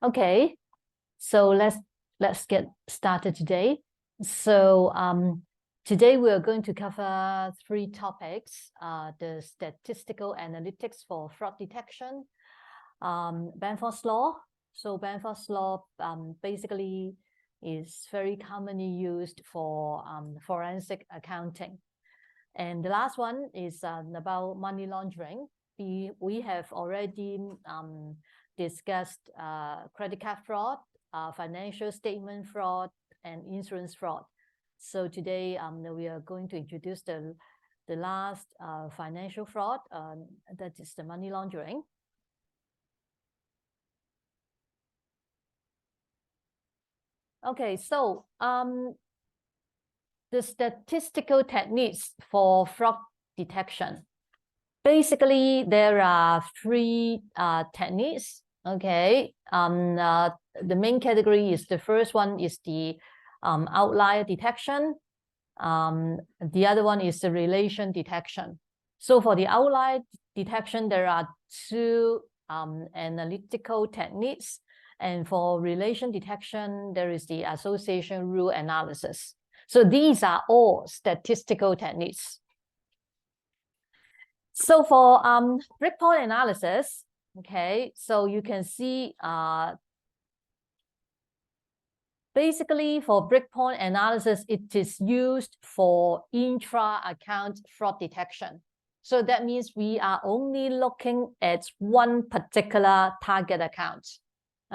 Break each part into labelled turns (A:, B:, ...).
A: Okay, so let's get started today. So today we are going to cover three topics: the statistical analytics for fraud detection, Benford's law. So Benford's law basically is very commonly used for forensic accounting. And the last one is about money laundering. We have already discussed credit card fraud, financial statement fraud, and insurance fraud. So today we are going to introduce the last financial fraud, that is the money laundering. Okay, so the statistical techniques for fraud detection. Basically, there are three techniques. Okay, the main category is the first one is the outlier detection. The other one is the relation detection. So for the outlier detection, there are two analytical techniques. And for relation detection, there is the association rule analysis. So these are all statistical techniques. So for breakpoint analysis, okay, so you can see basically for breakpoint analysis, it is used for intra-account fraud detection. So that means we are only looking at one particular target account,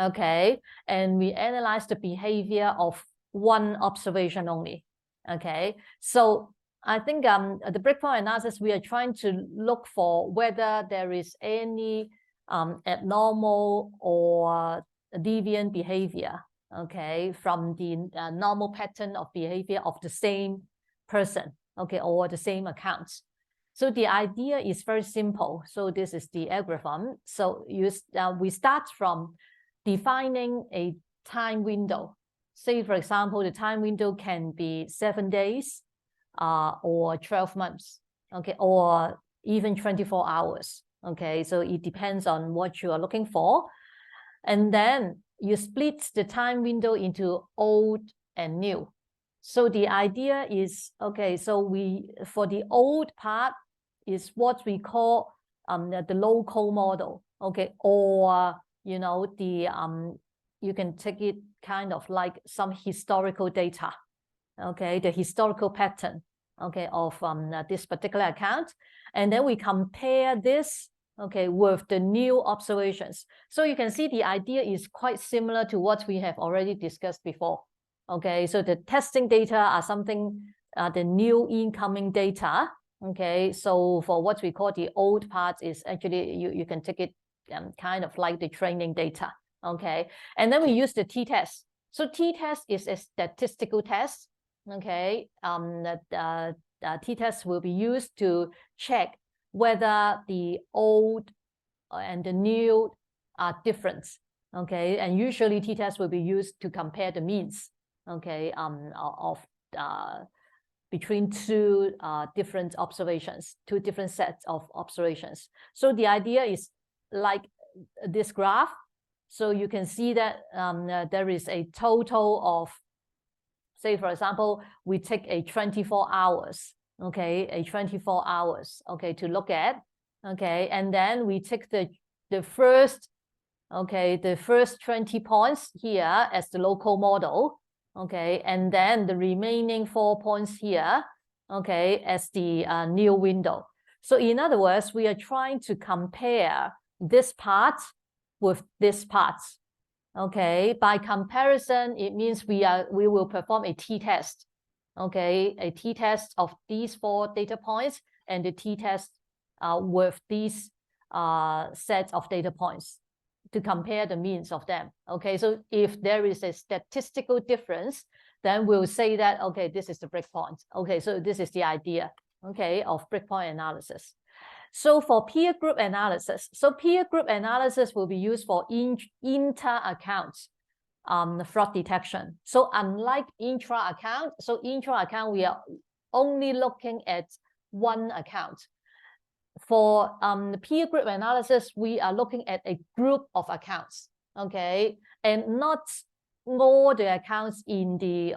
A: okay, and we analyze the behavior of one observation only, okay. So I think the breakpoint analysis, we are trying to look for whether there is any abnormal or deviant behavior, okay, from the normal pattern of behavior of the same person, okay, or the same account. So the idea is very simple. So this is the algorithm. So we start from defining a time window. Say, for example, the time window can be 7 days, or 12 months, okay, or even 24 hours, okay. So it depends on what you are looking for. And then you split the time window into old and new. So the idea is, okay, so for the old part is what we call the local model, okay, or, you know, you can take it kind of like some historical data, okay, the historical pattern, okay, of this particular account. And then we compare this, okay, with the new observations. So you can see the idea is quite similar to what we have already discussed before, okay. So the testing data are something, the new incoming data, okay. So for what we call the old part is actually, you can take it kind of like the training data, okay. And then we use the t-test. So t-test is a statistical test, okay. T-test will be used to check whether the old and the new are different, okay. And usually t-test will be used to compare the means, okay, of between two different observations, two different sets of observations. So the idea is like this graph. So you can see that there is a total of, say, for example, we take a 24 hours, okay, a 24 hours, okay, to look at, okay, and then we take the first, okay, the first 20 points here as the local model, okay, and then the remaining 4 points here, okay, as the new window. So in other words, we are trying to compare this part with this part. Okay, by comparison, it means we will perform a t-test, okay, a t-test of these 4 data points and the t-test with these sets of data points to compare the means of them, okay. So if there is a statistical difference, then we'll say that, okay, this is the breakpoint, okay. So this is the idea, okay, of breakpoint analysis. So for peer group analysis, so peer group analysis will be used for inter-account fraud detection. So unlike intra-account, so intra-account, we are only looking at one account. For the peer group analysis, we are looking at a group of accounts, okay? and not all the accounts in the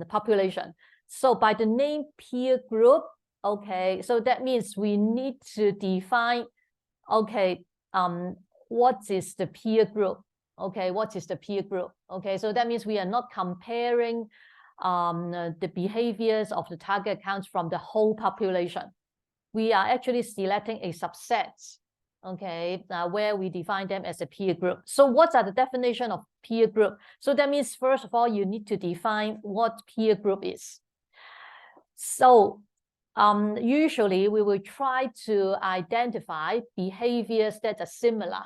A: population. So by the name peer group, okay, so that means we need to define, okay, what is the peer group? Okay, what is the peer group? Okay, so that means we are not comparing the behaviors of the target accounts from the whole population. We are actually selecting a subset, okay, where we define them as a peer group. So what are the definition of peer group? So that means, first of all, you need to define what peer group is. So usually we will try to identify behaviors that are similar.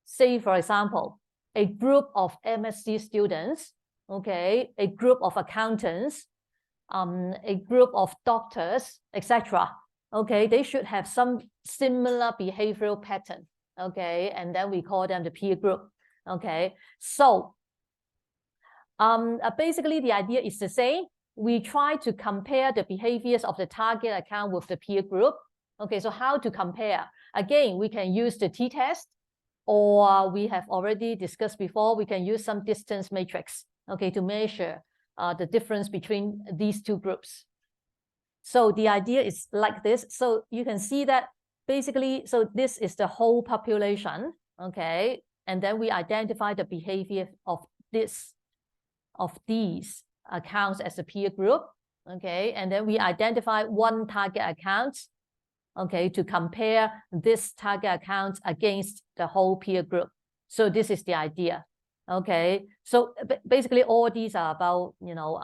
A: Say, for example, a group of MSc students, okay, a group of accountants, a group of doctors, etc. Okay, they should have some similar behavioral pattern. Okay, and then we call them the peer group. Okay, so basically the idea is the same. We try to compare the behaviors of the target account with the peer group. Okay, so how to compare? Again, we can use the t-test, or we have already discussed before, we can use some distance matrix, okay, to measure the difference between these two groups. So the idea is like this. So you can see that basically, so this is the whole population, okay, and then we identify the behavior of these accounts as a peer group, okay, and then we identify one target account, okay, to compare this target account against the whole peer group. So this is the idea, okay. So basically all these are about, you know,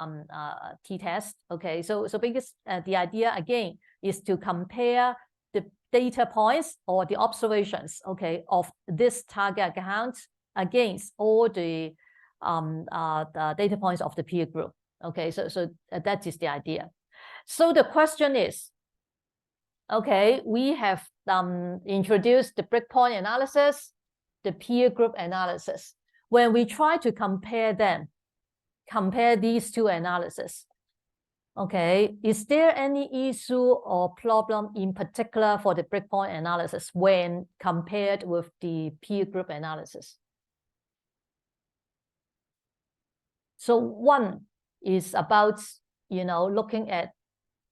A: t-test, okay. So because the idea again is to compare the data points or the observations, okay, of this target account against all the data points of the peer group. Okay, so that is the idea. So the question is, okay, we have introduced the breakpoint analysis, the peer group analysis. When we try to compare them, compare these two analyses, okay, is there any issue or problem in particular for the breakpoint analysis when compared with the peer group analysis? So one is about, you know, looking at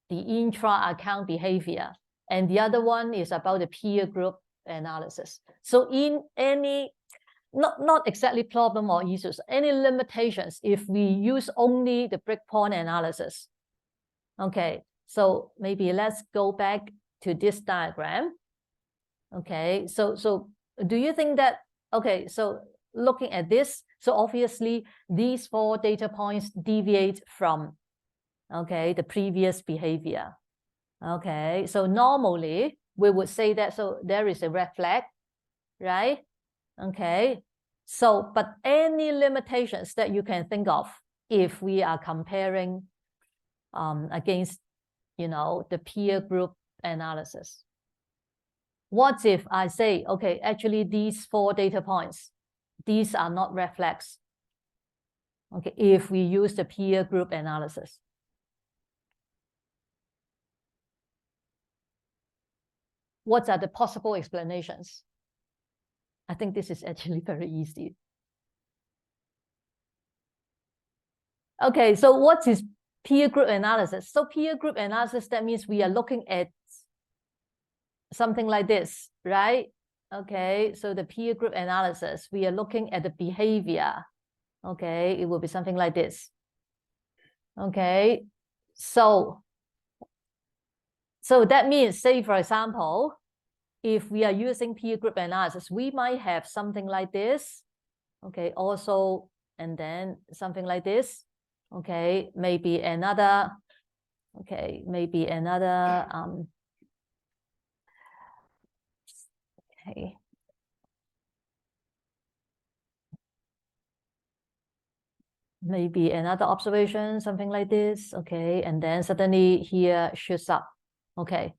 A: the intra-account behavior, and the other one is about the peer group analysis. So in any, not exactly problem or issues, any limitations if we use only the breakpoint analysis. Okay, so maybe let's go back to this diagram. Okay, so do you think that, okay, so looking at this, so obviously these 4 data points deviate from, okay, the previous behavior. Okay, so normally we would say that, so there is a red flag, right? Okay, so but any limitations that you can think of if we are comparing against, you know, the peer group analysis? What if I say, okay, actually these 4 data points, these are not red flags, okay, if we use the peer group analysis? What are the possible explanations? I think this is actually very easy. Okay, so what is peer group analysis? So peer group analysis, that means we are looking at something like this, right? Okay, so the peer group analysis, we are looking at the behavior. Okay, it will be something like this. Okay, so that means, say, for example, if we are using peer group analysis, we might have something like this. Okay, also, and then something like this. Okay, maybe another, okay, maybe another, okay. Maybe another observation, something like this, okay, and then suddenly here shoots up, okay.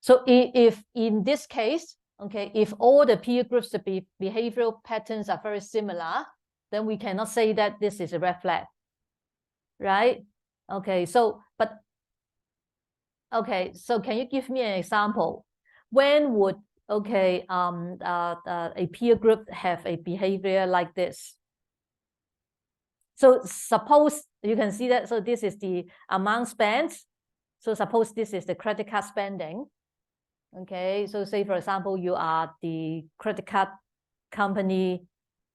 A: So if in this case, okay, if all the peer groups, the behavioral patterns are very similar, then we cannot say that this is a red flag, right? Okay, so, but, okay, so can you give me an example? When would, okay, a peer group have a behavior like this? So suppose you can see that, so this is the amount spent. So suppose this is the credit card spending. Okay, so say for example, you are the credit card company,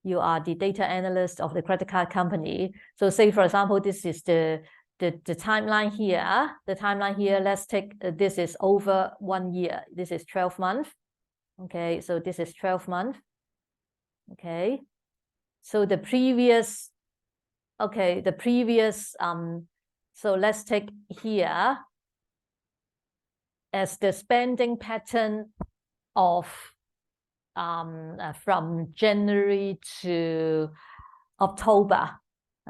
A: you are the data analyst of the credit card company. So say for example, this is the timeline here. The timeline here, let's take, this is over 1 year. This is 12 months. Okay, so this is 12 months. Okay, so the previous, okay, the previous, so let's take here as the spending pattern of from January to October.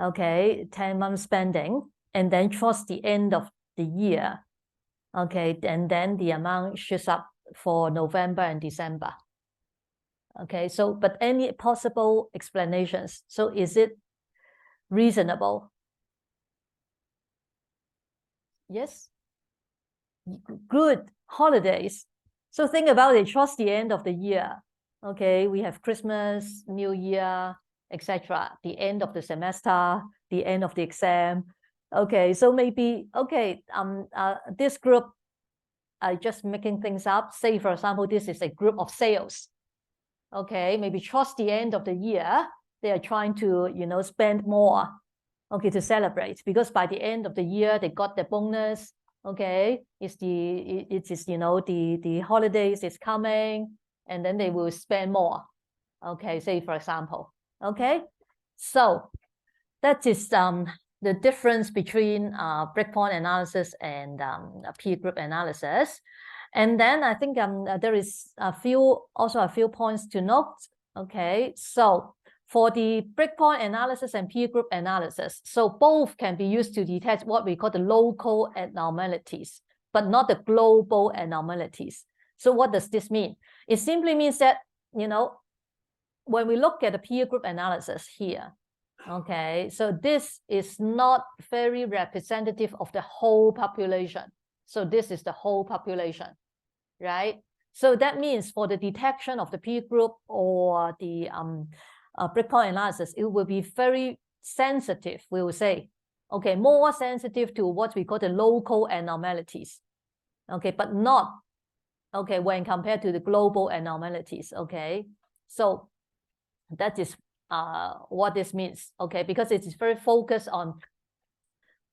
A: Okay, 10-month spending, and then towards the end of the year, okay, and then the amount shoots up for November and December. Okay, so but any possible explanations? So is it reasonable? Yes. Good. Holidays. So think about it, towards the end of the year. Okay, we have Christmas, New Year, etc. The end of the semester, the end of the exam. Okay, so maybe, okay, this group are just making things up. Say, for example, this is a group of sales. Okay, maybe towards the end of the year, they are trying to, you know, spend more, okay, to celebrate, because by the end of the year, they got the bonus. Okay, it is, you know, the holidays is coming, and then they will spend more. Okay, say for example. Okay, so that is the difference between breakpoint analysis and peer group analysis. And then I think there is also a few points to note. Okay, so for the breakpoint analysis and peer group analysis, so both can be used to detect what we call the local abnormalities, but not the global abnormalities. So what does this mean? It simply means that, you know, when we look at the peer group analysis here, okay, so this is not very representative of the whole population. So this is the whole population, right? So that means for the detection of the peer group or the breakpoint analysis, it will be very sensitive, we will say. Okay, more sensitive to what we call the local abnormalities. Okay, but not, okay, when compared to the global abnormalities. Okay, so that is what this means. Okay, because it is very focused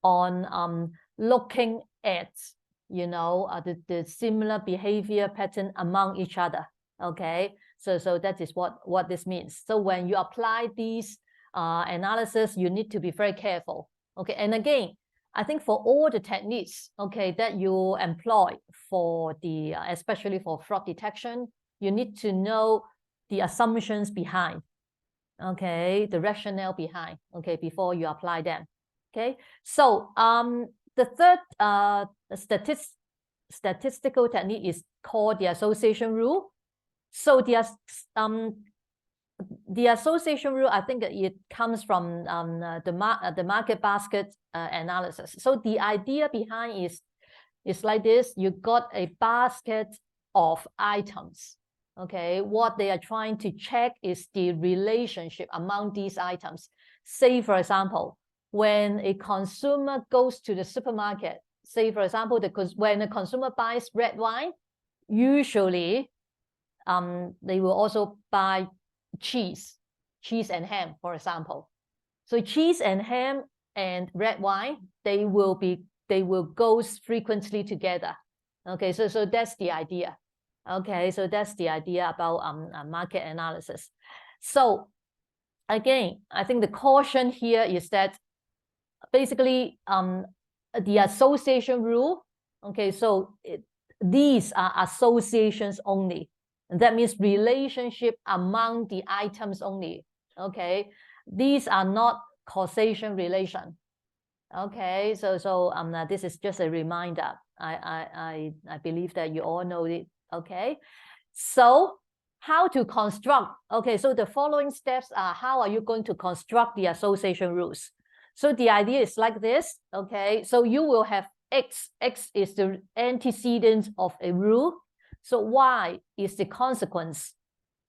A: on looking at, you know, the similar behavior pattern among each other. Okay, so that is what this means. So when you apply these analysis, you need to be very careful. Okay, and again, I think for all the techniques, okay, that you employ for the especially for fraud detection, you need to know the assumptions behind, okay, the rationale behind, okay, before you apply them. Okay, so the third statistical technique is called the association rule. So the association rule, I think it comes from the market basket analysis. So the idea behind is like this: you got a basket of items. Okay, what they are trying to check is the relationship among these items. Say, for example, when a consumer goes to the supermarket, say, for example, when a consumer buys red wine, usually they will also buy cheese and ham, for example. So cheese and ham and red wine, they will go frequently together. Okay, so that's the idea. Okay, so that's the idea about market analysis. So again, I think the caution here is that basically the association rule, okay, so these are associations only. And that means relationship among the items only. Okay, these are not causation relation. Okay, so this is just a reminder. I believe that you all know it. Okay, so how to construct? Okay, so the following steps are how are you going to construct the association rules? So the idea is like this. Okay, so you will have X. X is the antecedent of a rule. So Y is the consequence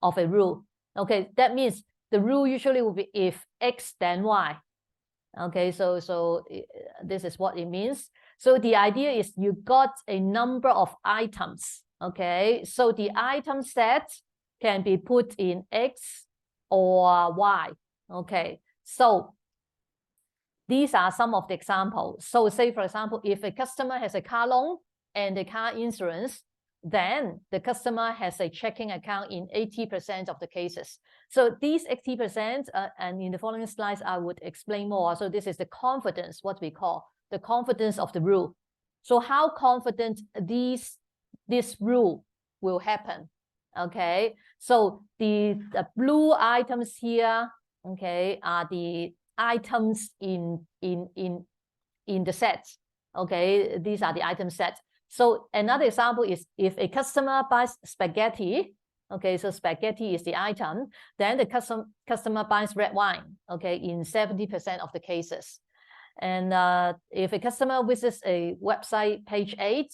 A: of a rule. Okay, that means the rule usually will be if X then Y. Okay, so this is what it means. So the idea is you got a number of items. Okay, so the item set can be put in X or Y. Okay, so these are some of the examples. So say, for example, if a customer has a car loan and a car insurance, then the customer has a checking account in 80% of the cases. So these 80%, and in the following slides, I would explain more. So this is the confidence, what we call the confidence of the rule. So how confident this rule will happen? Okay, so the blue items here, okay, are the items in the set. Okay, these are the item sets. So another example is if a customer buys spaghetti, okay, so spaghetti is the item, then the customer buys red wine, okay, in 70% of the cases. And if a customer visits a website page A,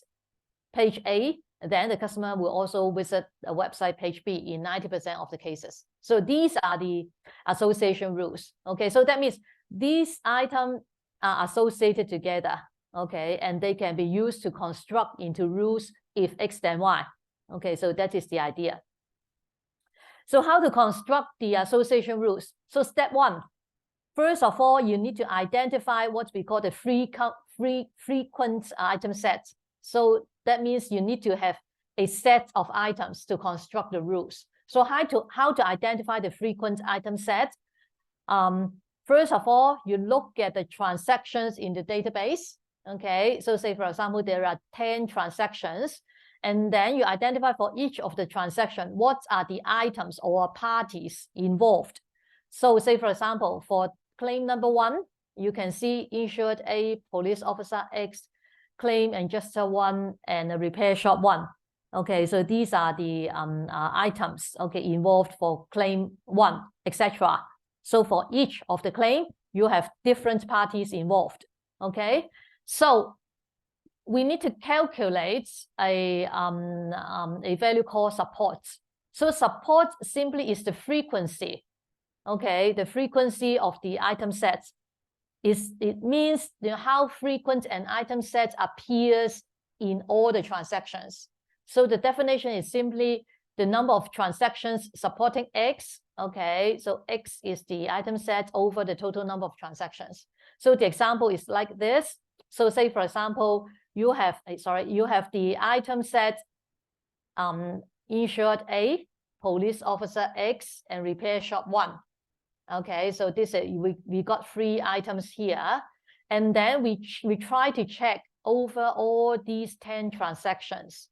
A: then the customer will also visit a website page B in 90% of the cases. So these are the association rules. Okay, so that means these items are associated together. Okay, and they can be used to construct into rules if X then Y. Okay, so that is the idea. So how to construct the association rules? So step one, first of all, you need to identify what we call the frequent item set. So that means you need to have a set of items to construct the rules. So how to identify the frequent item set? First of all, you look at the transactions in the database. Okay, so say, for example, there are 10 transactions, and then you identify for each of the transaction, what are the items or parties involved. So say, for example, for claim number 1, you can see insured A, police officer X, claim adjuster 1, and a repair shop 1. Okay, so these are the items, okay, involved for claim 1, etc. So for each of the claim, you have different parties involved. Okay, so we need to calculate a value called support. So support simply is the frequency. Okay, the frequency of the item sets. It means how frequent an item set appears in all the transactions. So the definition is simply the number of transactions supporting X. Okay, so X is the item set over the total number of transactions. So the example is like this. So say, for example, you have the item set insured A, police officer X, and repair shop 1. Okay, so this we got 3 items here, and then we try to check over all these 10 transactions.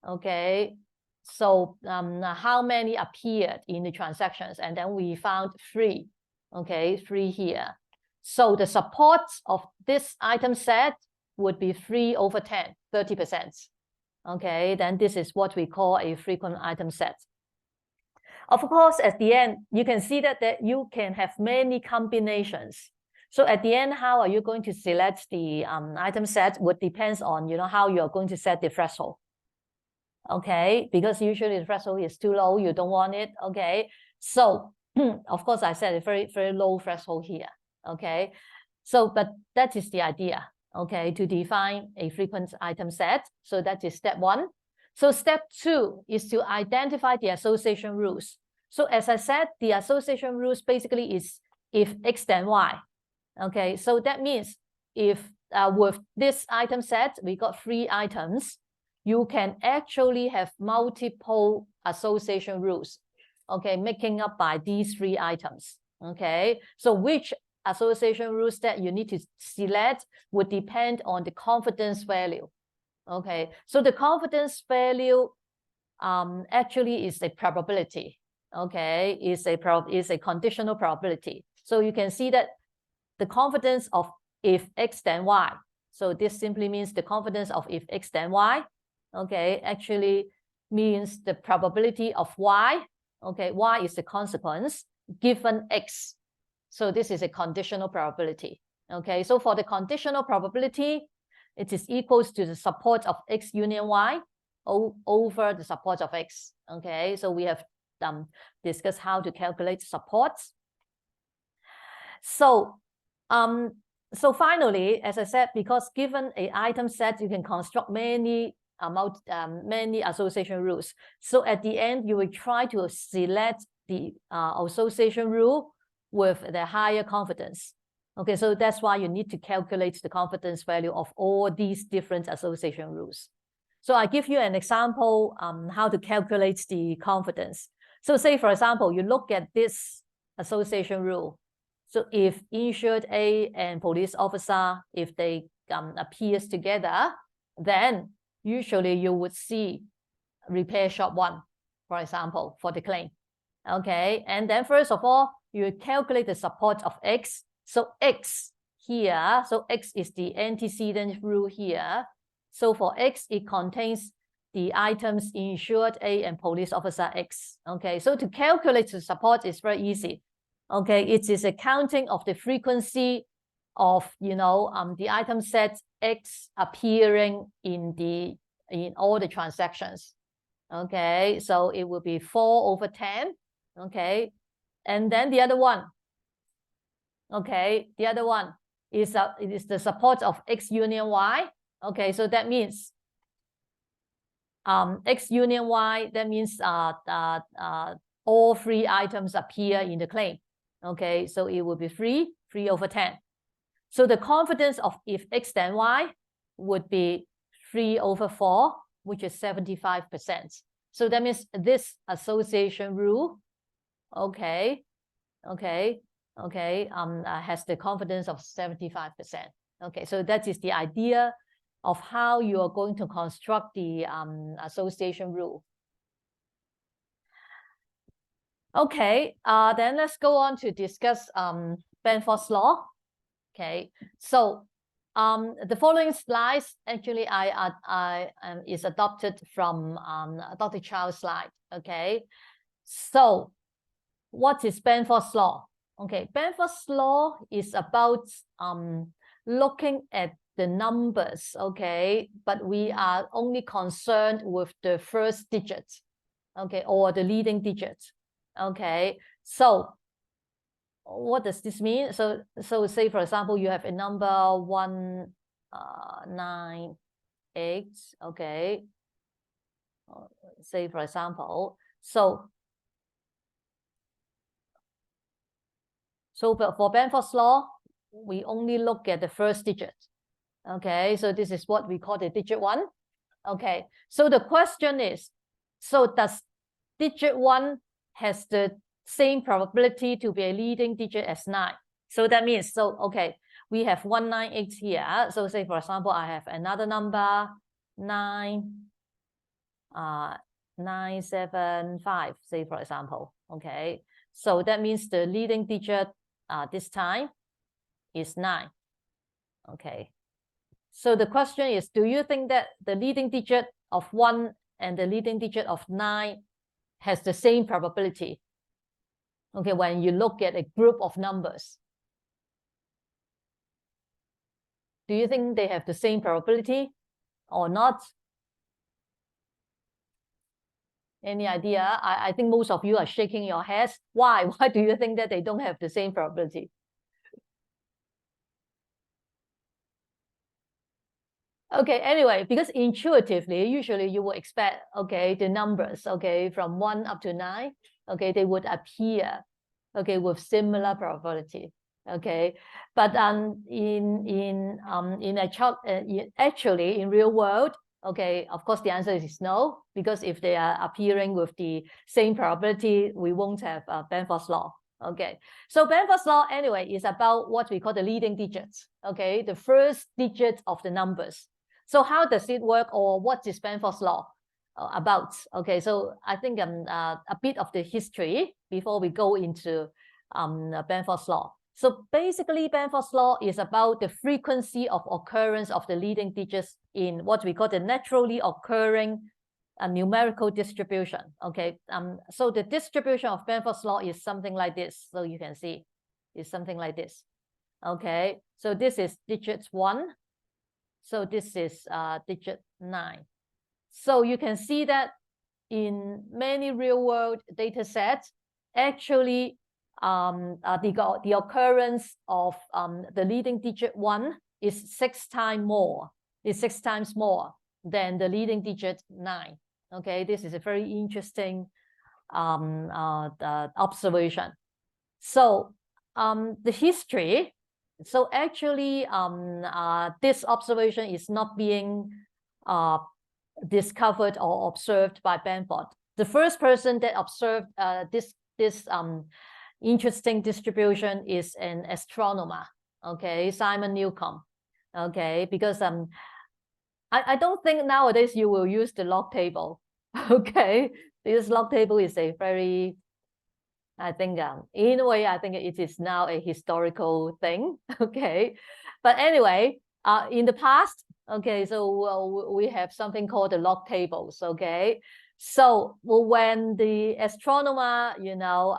A: Okay, so how many appeared in the transactions, and then we found 3. Okay, 3 here. So the support of this item set would be 3 over 10, 30%. Okay, then this is what we call a frequent item set. Of course, at the end, you can see that you can have many combinations. So at the end, how are you going to select the item set would depends on how you're going to set the threshold. Okay, because usually the threshold is too low, you don't want it. Okay, so of course I set a very, very low threshold here. Okay, so but that is the idea. Okay, to define a frequent item set. So that is step 1. So step 2 is to identify the association rules. So as I said, the association rules basically is if X then Y. Okay, so that means if with this item set, we got 3 items, you can actually have multiple association rules, okay, making up by these 3 items. Okay, so which association rules that you need to select would depend on the confidence value. Okay, so the confidence value actually is a probability. Okay, is a conditional probability. So you can see that the confidence of if X then Y. So this simply means the confidence of if X then Y. Okay, actually means the probability of Y. Okay, Y is the consequence given X. So this is a conditional probability. Okay, so for the conditional probability, it is equals to the support of X union Y over the support of X. Okay, so we have discussed how to calculate supports. So So finally, as I said, because given a item set, you can construct many many association rules. So at the end, you will try to select the association rule with the higher confidence. Okay, so that's why you need to calculate the confidence value of all these different association rules. So I give you an example how to calculate the confidence. So say, for example, you look at this association rule. So if insured A and police officer, if they appears together, then usually you would see repair shop 1, for example, for the claim. Okay, and then first of all, you calculate the support of X. So X here, so X is the antecedent rule here. So for X, it contains the items insured A and police officer X. Okay, so to calculate the support is very easy. Okay, it is a counting of the frequency of the item set X appearing in all the transactions. Okay, so it will be 4/10. Okay, and then the other one. Okay, the other one is it is the support of X union Y. Okay, so that means X union Y, that means all 3 items appear in the claim. Okay, so it will be 3/10. So the confidence of if X then Y would be 3/4, which is 75%. So that means this association rule, has the confidence of 75%. Okay, so that is the idea of how you are going to construct the association rule. Okay, then let's go on to discuss Benford's law. Okay, so the following slides actually is adopted from Dr. Child's slide. Okay, so what is Benford's law? Okay, Benford's law is about looking at the numbers, okay, but we are only concerned with the first digit, okay, or the leading digit. Okay, so what does this mean? So say, for example, you have a number 198, okay, say, for example, so for Benford's law, we only look at the first digit. Okay, so this is what we call the digit 1. Okay, so the question is, so does digit 1 has the same probability to be a leading digit as 9? So that means, so okay, we have 198 here. So say, for example, I have another number 975, say, for example. Okay, so that means the leading digit this time is 9. Okay, so the question is, do you think that the leading digit of 1 and the leading digit of 9 has the same probability? Okay, when you look at a group of numbers, do you think they have the same probability or not? Any idea? I think most of you are shaking your heads. Why? Why do you think that they don't have the same probability? Okay, anyway, because intuitively, usually you would expect, okay, the numbers, okay, from 1 up to 9, okay, they would appear, okay, with similar probability, okay, but actually in real world, okay, of course the answer is no, because if they are appearing with the same probability, we won't have Benford's law. Okay, so Benford's law anyway is about what we call the leading digits, okay, the first digit of the numbers. So how does it work, or what is Benford's law about? Okay, so I think a bit of the history before we go into Benford's law. So basically, Benford's law is about the frequency of occurrence of the leading digits in what we call the naturally occurring numerical distribution. Okay, so the distribution of Benford's law is something like this. So you can see it's something like this. Okay, so this is digit 1. So this is digit 9. So you can see that in many real world data sets, actually the occurrence of the leading digit 1 is 6 times more. Is 6 times more than the leading digit 9. Okay, this is a very interesting observation. So the history. So actually, this observation is not being discovered or observed by Bamford. The first person that observed this interesting distribution is an astronomer. Okay, Simon Newcomb. Okay, because I don't think nowadays you will use the log table. Okay, this log table is a very, I think in a way, I think it is now a historical thing. Okay, but anyway, in the past, okay, so we have something called the log tables. Okay, so when the astronomer, you know,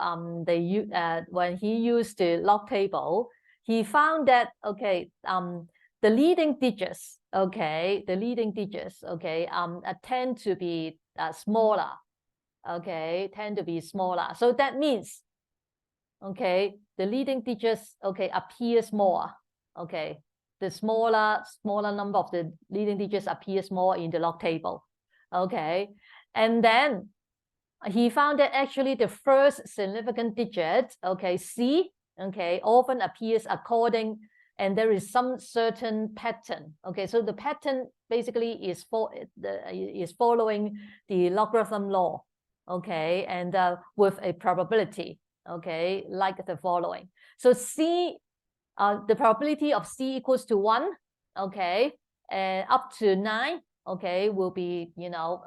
A: when he used the log table, he found that okay, the leading digits, okay, tend to be smaller. Okay, tend to be smaller. So that means, okay, the leading digits, okay, appears more. Okay, the smaller number of the leading digits appears more in the log table. Okay, and then he found that actually the first significant digit, okay, C, okay, often appears according, and there is some certain pattern. Okay, so the pattern basically is following the logarithm law. Okay, and with a probability. Okay, like the following. So C, the probability of C equals to 1. Okay, and up to 9. Okay, will be, you know,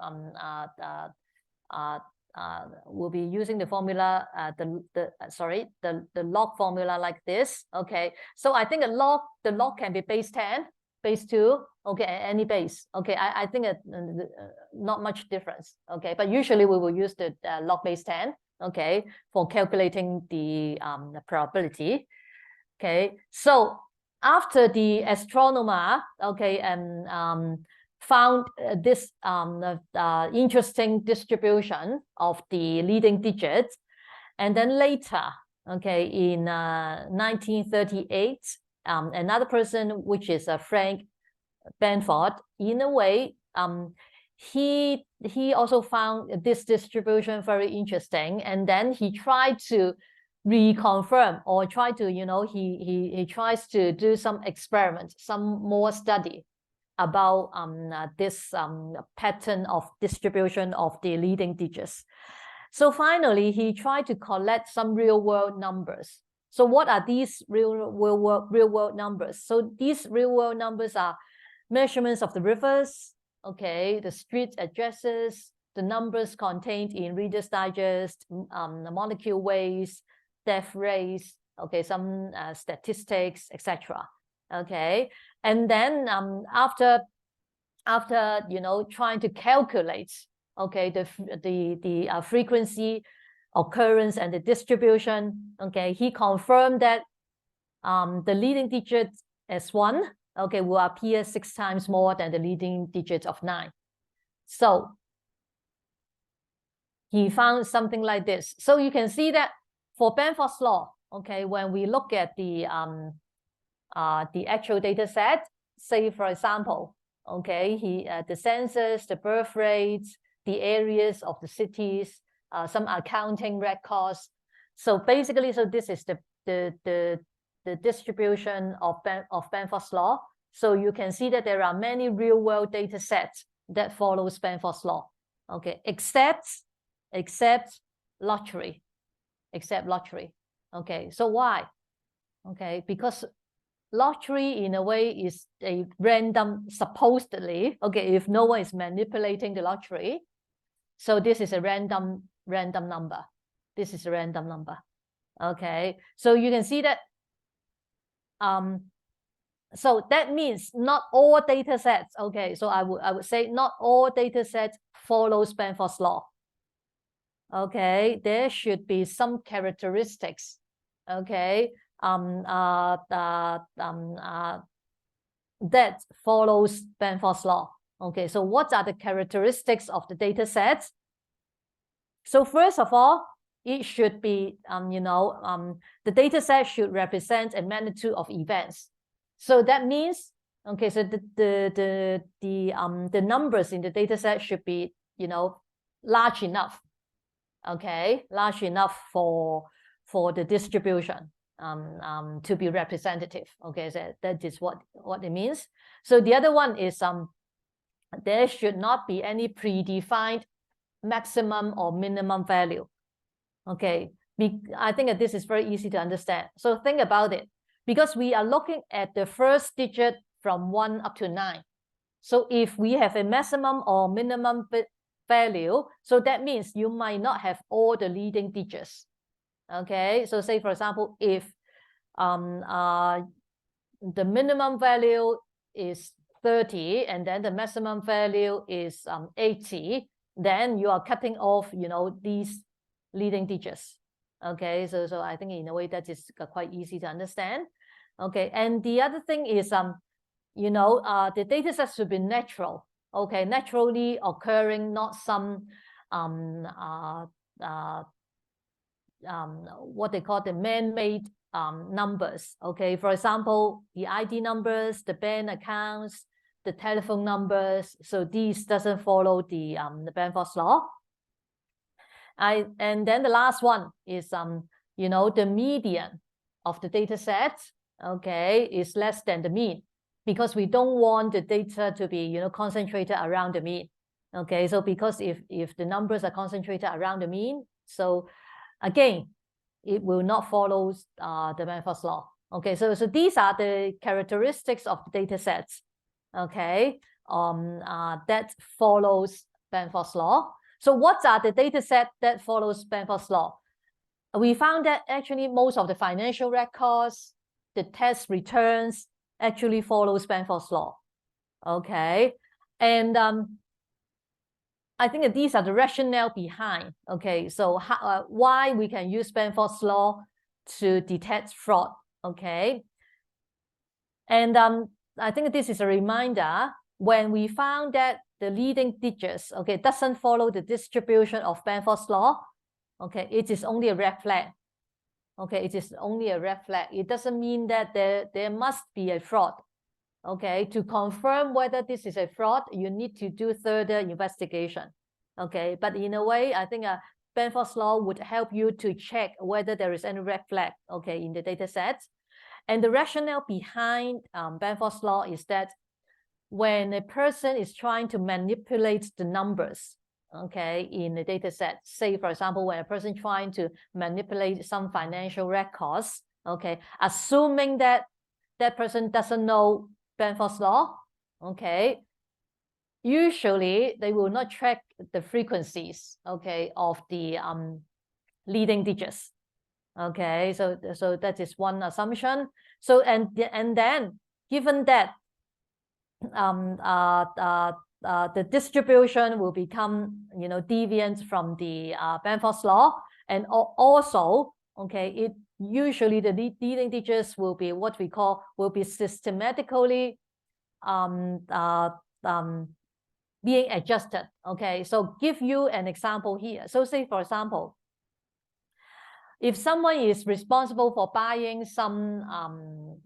A: we'll be using the formula, the log formula like this. Okay, so I think the log can be base 10, base 2, okay, any base. Okay, I think not much difference. Okay, but usually we will use the log base 10. Okay, for calculating the probability. Okay, so after the astronomer, okay, and found this interesting distribution of the leading digits, and then later, okay, in 1938, another person, which is Frank Bamford, in a way, he also found this distribution very interesting, and then he tried to reconfirm or try to, you know, he tries to do some experiment, some more study about this pattern of distribution of the leading digits. So finally, he tried to collect some real-world numbers. So what are these real-world numbers? So these real-world numbers are measurements of the rivers, okay, the street addresses, the numbers contained in Reader's Digest, the molecule weights, death rates, okay, some statistics, etc. Okay, and then after you know, trying to calculate, okay, the frequency, occurrence, and the distribution, okay, he confirmed that the leading digit as 1, okay, will appear 6 times more than the leading digit of 9. So he found something like this. So you can see that for Bamford's law, okay, when we look at the actual data set, say for example, okay, the census, the birth rates, the areas of the cities, some accounting records. So basically, so this is the distribution of Bamford's law. So you can see that there are many real-world data sets that follows Bamford's law. Okay, except lottery. Okay, so why? Okay, because lottery in a way is a random, supposedly, okay, if no one is manipulating the lottery, so this is a random number. This is a random number. Okay, so you can see that so that means not all data sets, okay, so I would say not all data sets follows Bamford's law. Okay, there should be some characteristics, okay, that follows Bamford's law. Okay, so what are the characteristics of the data sets? So first of all, it should be, the data set should represent a magnitude of events. So that means, okay, so the numbers in the data set should be, large enough, okay, large enough for the distribution to be representative. Okay, so that is what it means. So the other one is there should not be any predefined maximum or minimum value. Okay, I think that this is very easy to understand. So think about it, because we are looking at the first digit from 1 up to 9. So if we have a maximum or minimum value, so that means you might not have all the leading digits. Okay, so say for example, if the minimum value is 30 and then the maximum value is 80, then you are cutting off, these leading digits. Okay, so I think in a way that is quite easy to understand. Okay, and the other thing is the data set should be natural. Okay, naturally occurring, not some what they call the man-made numbers. Okay, for example, the ID numbers, the bank accounts, the telephone numbers. So these doesn't follow the Benford's law. And then the last one is the median of the data set, okay, is less than the mean, because we don't want the data to be concentrated around the mean. Okay, so because if the numbers are concentrated around the mean, so again, it will not follow the Benford's law. Okay, so these are the characteristics of the data sets, okay, that follows Benford's law. So what are the data set that follows Benford's law? We found that actually most of the financial records, the tax returns actually follows Benford's law. Okay, and I think that these are the rationale behind. Okay, so why we can use Benford's law to detect fraud. Okay, and I think this is a reminder when we found that the leading digits, okay, doesn't follow the distribution of Benford's law. Okay, it is only a red flag. Okay, it is only a red flag. It doesn't mean that there must be a fraud. Okay, to confirm whether this is a fraud, you need to do further investigation. Okay, but in a way, I think Benford's law would help you to check whether there is any red flag, okay, in the data set. And the rationale behind Benford's law is that when a person is trying to manipulate the numbers, okay, in the data set, say for example, when a person trying to manipulate some financial records, okay, assuming that that person doesn't know Benford's law, okay, usually they will not track the frequencies, okay, of the leading digits. Okay, so that is one assumption. So and then given that the distribution will become deviant from the Benford's law, and also, okay, usually the leading digits will be what we call systematically being adjusted. Okay, so give you an example here. So say for example, if someone is responsible for buying some,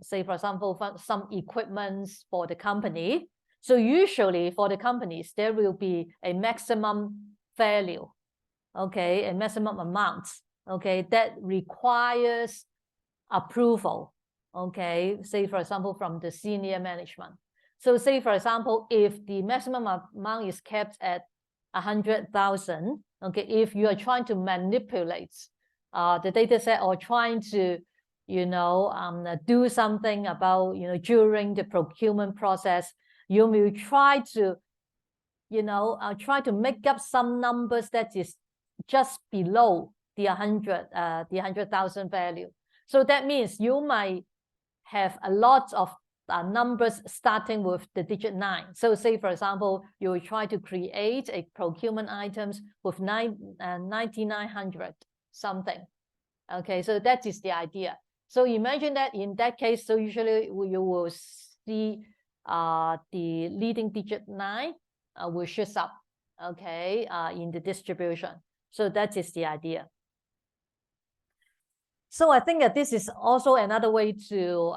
A: say for example, some equipment for the company, so usually for the companies, there will be a maximum value, okay, a maximum amount, okay, that requires approval, okay, say for example, from the senior management. So say for example, if the maximum amount is kept at 100,000, okay, if you are trying to manipulate the data set or trying to, do something about, during the procurement process, you will try to, make up some numbers that is just below the 100,000 value. So that means you might have a lot of numbers starting with the digit 9. So say, for example, you will try to create a procurement items with 9,900 something. Okay, so that is the idea. So imagine that in that case, so usually you will see the leading digit 9 will shoot up, okay, in the distribution. So that is the idea. So I think that this is also another way to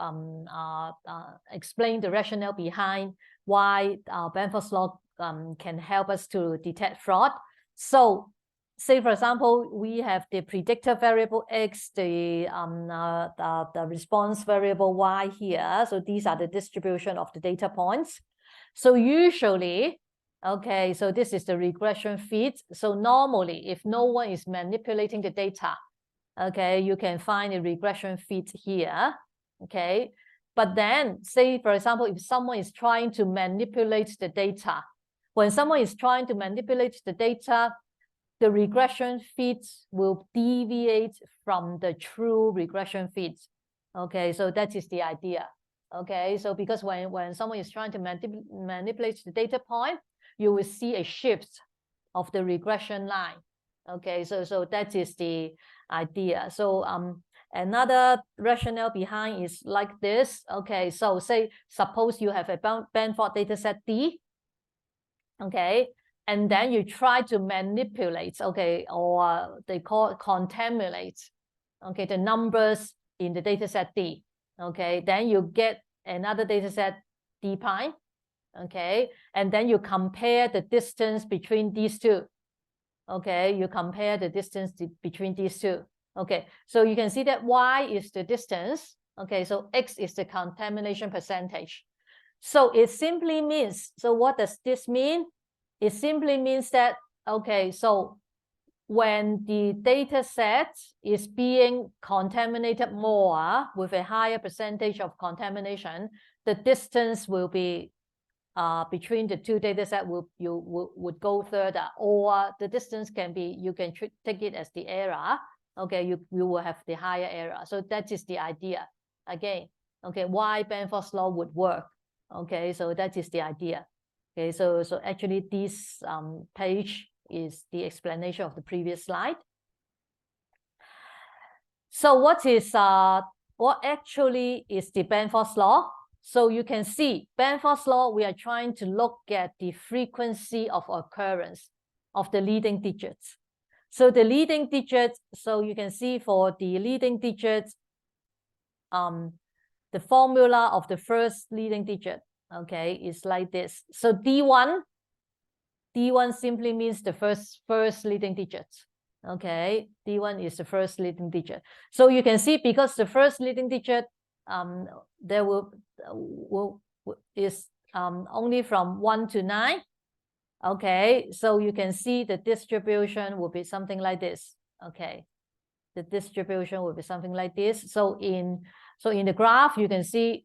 A: explain the rationale behind why Benford's law can help us to detect fraud. So say, for example, we have the predictor variable X, the response variable Y here. So these are the distribution of the data points. So usually, okay, so this is the regression fit. So normally, if no one is manipulating the data, okay, you can find a regression fit here, okay? But then, say, for example, if someone is trying to manipulate the data, when someone is trying to manipulate the data, the regression fit will deviate from the true regression fit. Okay, so that is the idea. Okay, so because when someone is trying to manipulate the data point, you will see a shift of the regression line. Okay, so that is the idea. So another rationale behind is like this. Okay, so say suppose you have a Benford data set D. Okay, and then you try to manipulate, okay, or they call it contaminate, okay, the numbers in the data set D. Okay, then you get another data set D prime. Okay, and then you compare the distance between these two. Okay, you compare the distance between these two. Okay, so you can see that Y is the distance. Okay, so X is the contamination percentage. So it simply means, so what does this mean? It simply means that, okay, so when the data set is being contaminated more with a higher percentage of contamination, the distance will be between the two data set would go further, or the distance can be, you can take it as the error. Okay, you will have the higher error. So that is the idea. Again, okay, why Benford's law would work. Okay, so that is the idea. Okay, so actually this page is the explanation of the previous slide. So what actually is the Benford's law? So you can see Benford's law, we are trying to look at the frequency of occurrence of the leading digits. So the leading digits, so you can see for the leading digits, the formula of the first leading digit, okay, is like this. So D1 simply means the first leading digit. Okay, D1 is the first leading digit. So you can see because the first leading digit there is only from 1 to 9. Okay, so you can see the distribution will be something like this. Okay, the distribution will be something like this. So in the graph, you can see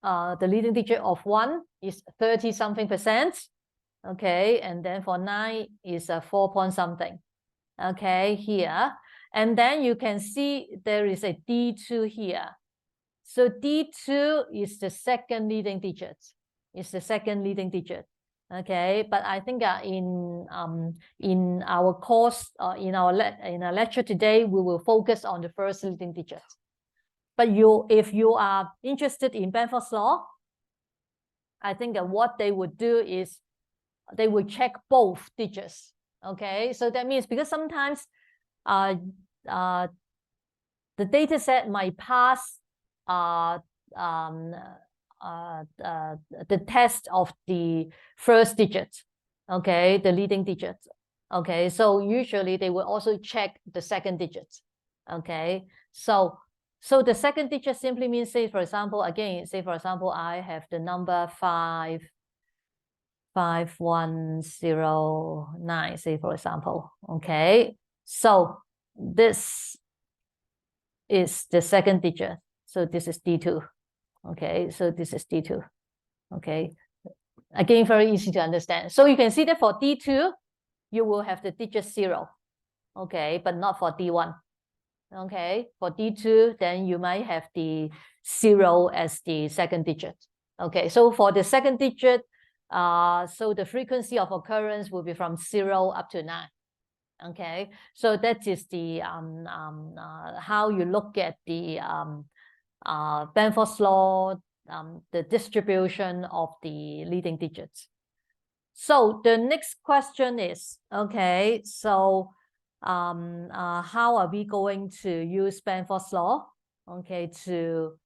A: the leading digit of 1 is 30 something percent. Okay, and then for 9 is 4 point something. Okay, here. And then you can see there is a D2 here. So D2 is the second leading digit. It's the second leading digit. Okay, but I think in our course, in our lecture today, we will focus on the first leading digit. But if you are interested in Benford's law, I think that what they would do is they will check both digits. Okay, so that means because sometimes the data set might pass the test of the first digit, okay, the leading digit. Okay, so usually they will also check the second digit. Okay, so the second digit simply means, say for example, again, say for example, I have the number 5109, say for example. Okay, so this is the second digit. So this is D2. Okay, so this is D2. Okay, again, very easy to understand. So you can see that for D2, you will have the digit 0. Okay, but not for D1. Okay, for D2, then you might have the 0 as the second digit. Okay, so for the second digit, so the frequency of occurrence will be from 0 up to 9. Okay, so that is the how you look at the Benford's law, the distribution of the leading digits. So the next question is, okay, so how are we going to use Benford's law? Okay, to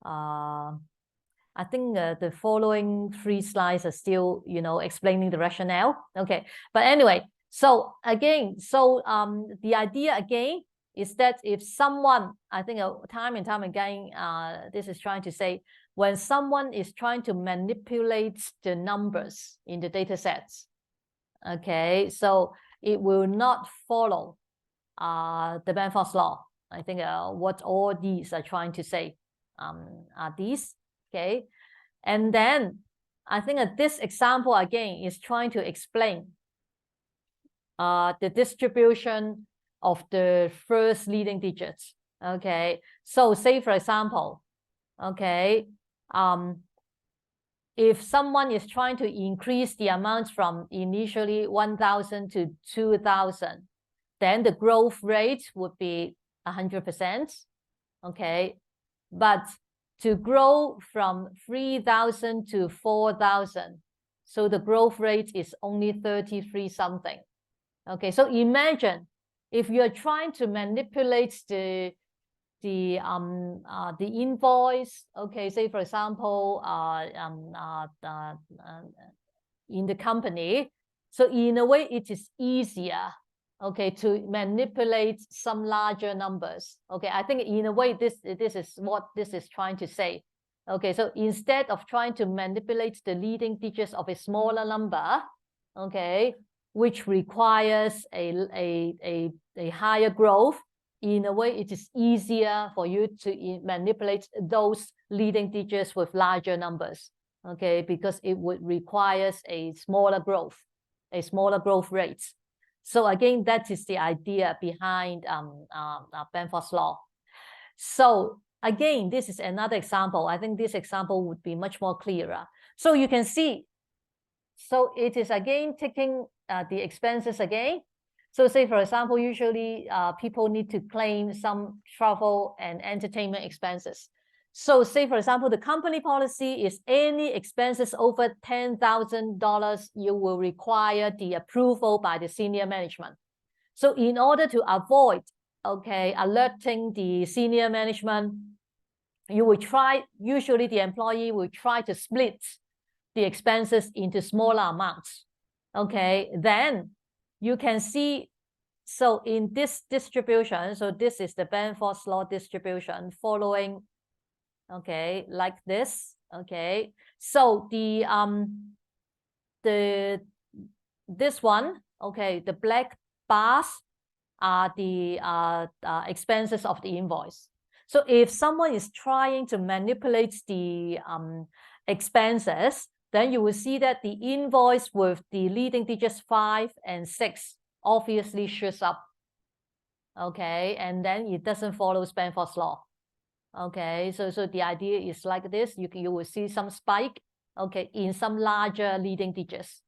A: I think the following 3 slides are still, explaining the rationale. Okay, but anyway, so again, the idea again is that if someone, I think time and time again, this is trying to say, when someone is trying to manipulate the numbers in the data sets, okay, so it will not follow the Benford's law. I think what all these are trying to say are these, okay? And then I think that this example again is trying to explain the distribution of the first leading digits, okay? So say for example, okay, if someone is trying to increase the amount from initially 1,000 to 2,000, then the growth rate would be 100%, okay? But to grow from 3,000 to 4,000, so the growth rate is only 33 something. Okay, so imagine if you're trying to manipulate the invoice, okay, say for example, in the company, so in a way it is easier, okay, to manipulate some larger numbers. Okay, I think in a way this is what this is trying to say. Okay, so instead of trying to manipulate the leading digits of a smaller number, okay, which requires a higher growth, in a way it is easier for you to manipulate those leading digits with larger numbers, okay, because it would requires a smaller growth rate. So again, that is the idea behind Benford's law. So again, this is another example. I think this example would be much more clearer. So you can see, so it is again taking the expenses again. So say, for example, usually people need to claim some travel and entertainment expenses. So say, for example, the company policy is any expenses over $10,000, you will require the approval by the senior management. So in order to avoid, okay, alerting the senior management, you will try, usually the employee will try to split the expenses into smaller amounts. Okay, then you can see, so in this distribution, so this is the Benford's law distribution following, okay, like this. Okay, so this one, okay, the black bars are the expenses of the invoice. So if someone is trying to manipulate the expenses, then you will see that the invoice with the leading digits 5 and 6 obviously shows up. Okay, and then it doesn't follow Benford's law. Okay, so the idea is like this. You will see some spike, okay, in some larger leading digits,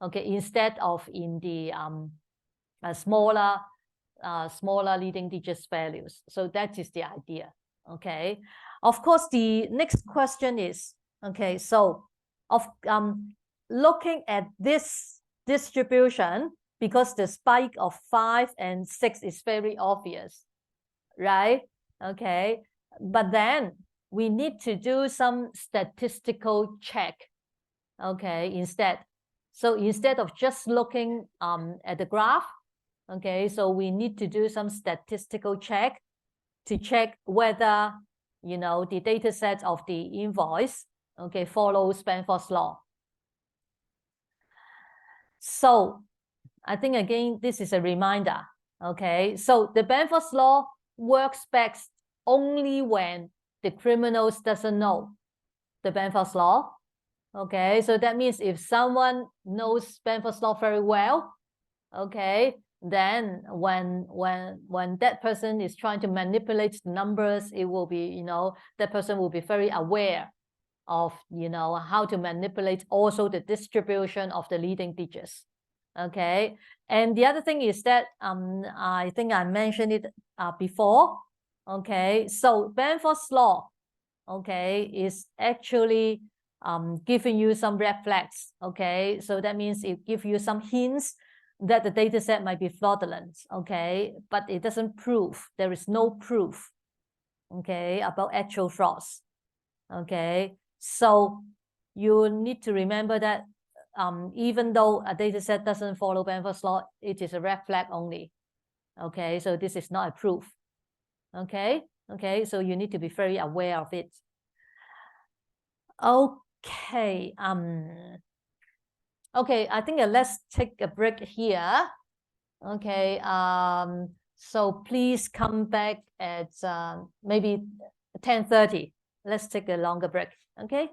A: okay, instead of in the smaller leading digits values. So that is the idea. Okay, of course the next question is, okay, so looking at this distribution, because the spike of 5 and 6 is very obvious, right? Okay, but then we need to do some statistical check, okay, instead. So instead of just looking at the graph, okay, so we need to do some statistical check to check whether, the data set of the invoice, okay, follows Benford's law. So I think again, this is a reminder, okay? So the Benford's law works best only when the criminals doesn't know the Benford's law, okay? So that means if someone knows Benford's law very well, okay, then when that person is trying to manipulate the numbers, it will be, that person will be very aware of, how to manipulate also the distribution of the leading digits. Okay, and the other thing is that I think I mentioned it before. Okay, so Benford's law, okay, is actually giving you some red flags. Okay, so that means it gives you some hints that the data set might be fraudulent, okay, but it doesn't prove, there is no proof, okay, about actual frauds, okay. So you need to remember that even though a data set doesn't follow Bamford's law, it is a red flag only, okay. So this is not a proof, okay. Okay, so you need to be very aware of it. Okay, okay, I think let's take a break here. Okay, so please come back at maybe 10:30. Let's take a longer break, okay?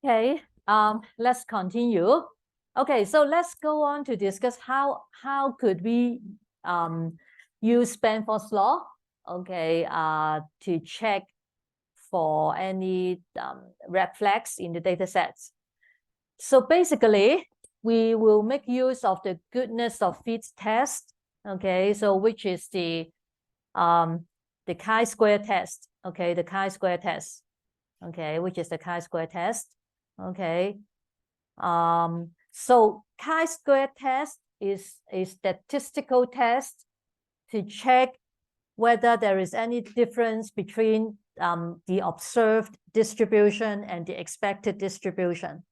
A: Okay, let's continue. Okay, so let's go on to discuss how could we use Benford's law, okay, to check for any red flags in the data sets. So basically, we will make use of the goodness of fit test, okay, so which is the chi-square test, okay, the chi-square test, okay, which is the chi-square test, okay. So chi-square test is a statistical test to check whether there is any difference between the observed distribution and the expected distribution.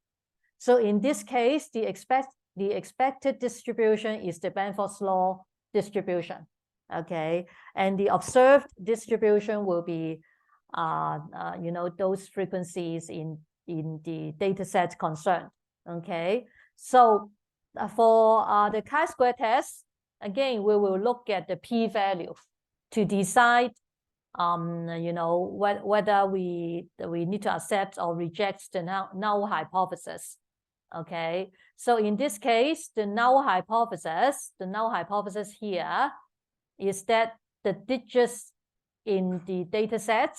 A: So in this case, the expected distribution is the Benford's law distribution, okay, and the observed distribution will be, you know, those frequencies in the data set concerned, okay. So for the chi-square test, again, we will look at the p-value to decide, you know, whether we need to accept or reject the null hypothesis. Okay, so in this case, the null hypothesis here is that the digits in the data set,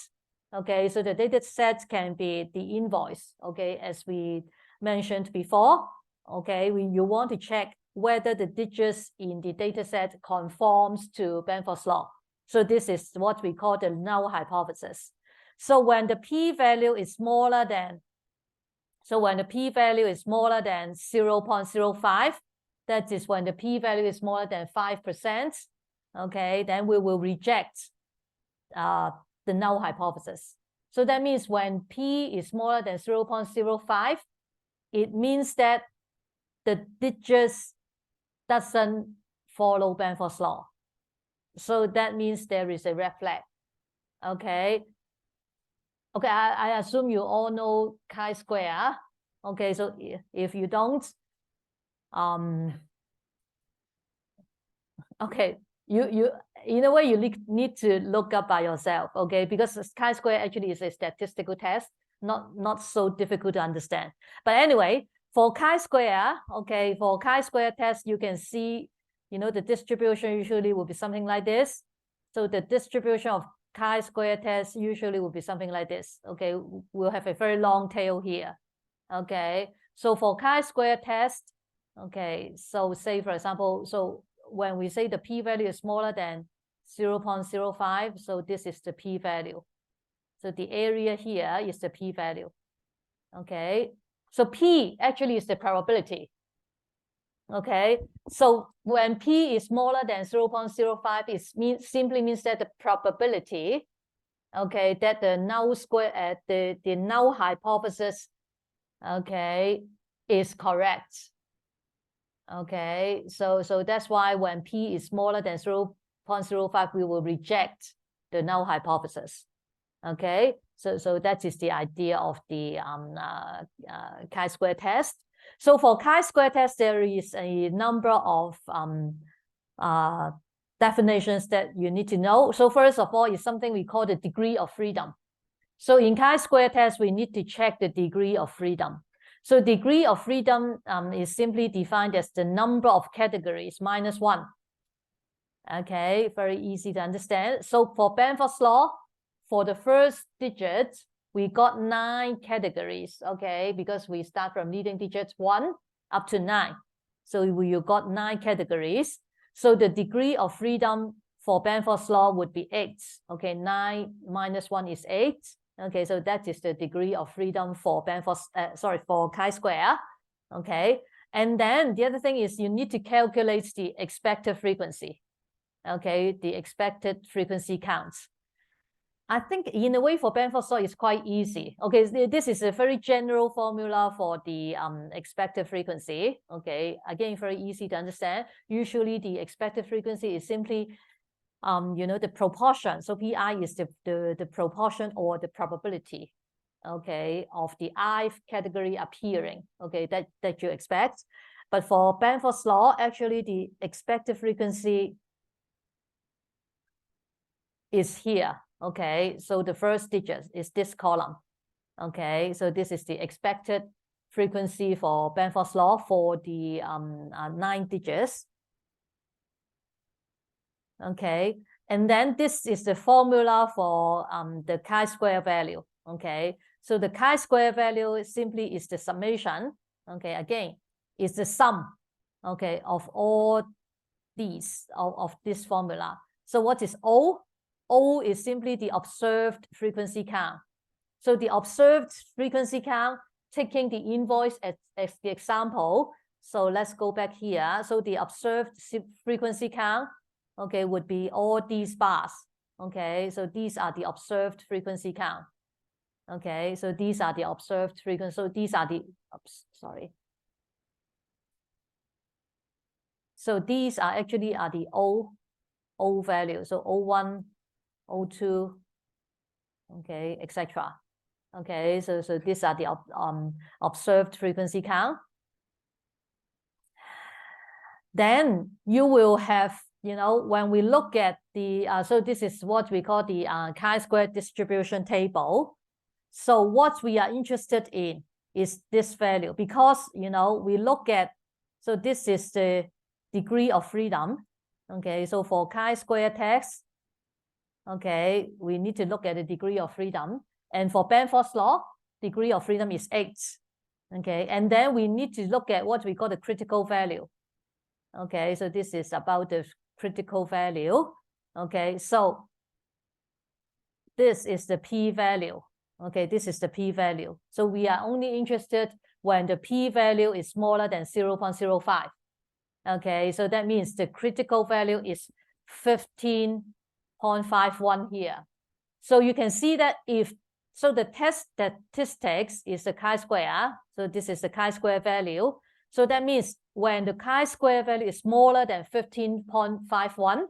A: okay, so the data set can be the invoice, okay, as we mentioned before, okay, you want to check whether the digits in the data set conforms to Benford's law. So this is what we call the null hypothesis. So when the p-value is smaller than, when the p-value is smaller than 0.05, that is when the p-value is smaller than 5%, okay, then we will reject the null hypothesis. So that means when p is smaller than 0.05, it means that the digits doesn't follow Benford's law. So that means there is a red flag. Okay. Okay, I assume you all know chi-square. Okay, so if you don't, okay, you in a way you need to look up by yourself, okay, because chi-square actually is a statistical test, not so difficult to understand. But anyway, for chi-square, okay, for chi-square test, you can see, you know, the distribution usually will be something like this. So the distribution of chi-square test usually will be something like this. Okay, we'll have a very long tail here. Okay, so for chi-square test, okay, so say for example, so when we say the p-value is smaller than 0.05, so this is the p-value. So the area here is the p-value. Okay, so p actually is the probability. Okay, so when p is smaller than 0.05, it simply means that the probability, okay, that the null square, the null hypothesis, okay, is correct. Okay, so that's why when p is smaller than 0.05, we will reject the null hypothesis. Okay, so that is the idea of the chi-square test. So for chi-square test, there is a number of definitions that you need to know. So first of all, is something we call the degree of freedom. So in chi-square test, we need to check the degree of freedom. So degree of freedom is simply defined as the number of categories minus 1. Okay, very easy to understand. So for Benford's law, for the first digit, we got 9 categories, okay, because we start from leading digits 1 up to 9. So you got 9 categories. So the degree of freedom for Benford's law would be 8. Okay, 9 minus 1 is 8. Okay, so that is the degree of freedom for for chi-square. Okay, and then the other thing is you need to calculate the expected frequency. Okay, the expected frequency counts. I think in a way for Benford's law is quite easy. Okay, this is a very general formula for the expected frequency. Okay, again, very easy to understand. Usually the expected frequency is simply you know, the proportion. So pi is the proportion or the probability, okay, of the ith category appearing, okay, that you expect. But for Benford's law, actually the expected frequency is here. Okay, so the first digit is this column. Okay, so this is the expected frequency for Benford's law for the 9 digits. Okay, and then this is the formula for the chi-square value. Okay, so the chi-square value simply is the summation. Okay, again, is the sum, okay, of all these, of this formula. So what is O? O is simply the observed frequency count. So the observed frequency count, taking the invoice as the example. So let's go back here. So the observed frequency count, okay, would be all these bars. Okay, so these are the observed frequency count. Okay, so these are the observed frequency. So these are the, sorry. So these are actually the O value. So O1, O2, okay, etc. Okay, so these are the observed frequency count. Then you will have, you know, when we look at the, so this is what we call the chi-square distribution table. So what we are interested in is this value, because, you know, we look at, so this is the degree of freedom. Okay, so for chi-square text, okay, we need to look at the degree of freedom. And for Benford's law, degree of freedom is 8. Okay, and then we need to look at what we call the critical value. Okay, so this is about the critical value. Okay, so this is the p-value. Okay, this is the p-value. So we are only interested when the p-value is smaller than 0.05. Okay, so that means the critical value is 15.51 here. So you can see that if, so the test statistics is the chi-square. So this is the chi-square value. So that means when the chi-square value is smaller than 15.51,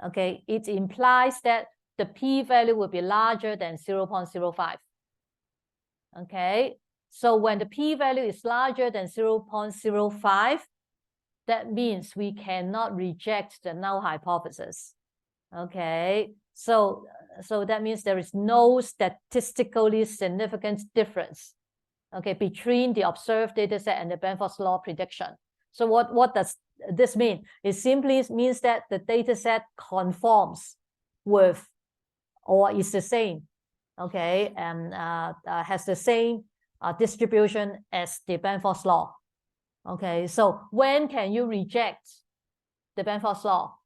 A: okay, it implies that the p-value will be larger than 0.05. Okay, so when the p-value is larger than 0.05, that means we cannot reject the null hypothesis. Okay, so that means there is no statistically significant difference, okay, between the observed data set and the Benford's law prediction. So what does this mean? It simply means that the data set conforms with, or is the same, okay, and has the same distribution as the Benford's law. Okay, so when can you reject the Benford's law?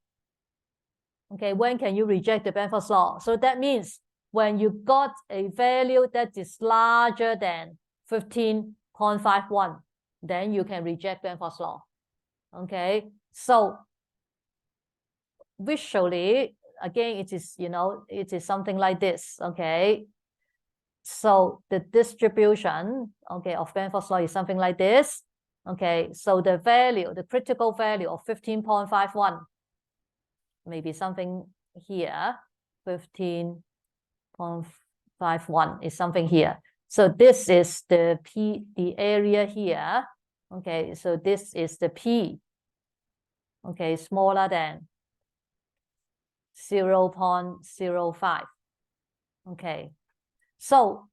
A: Okay, when can you reject the Benford's law? So that means when you got a value that is larger than 15.51, then you can reject Benford's law. Okay, so visually, again, it is, you know, it is something like this. Okay, so the distribution, okay, of Benford's law is something like this. Okay, so the value, the critical value of 15.51, maybe something here, 15.51 is something here. So this is the the area here. Okay, so this is the P. Okay, smaller than 0.05. Okay, so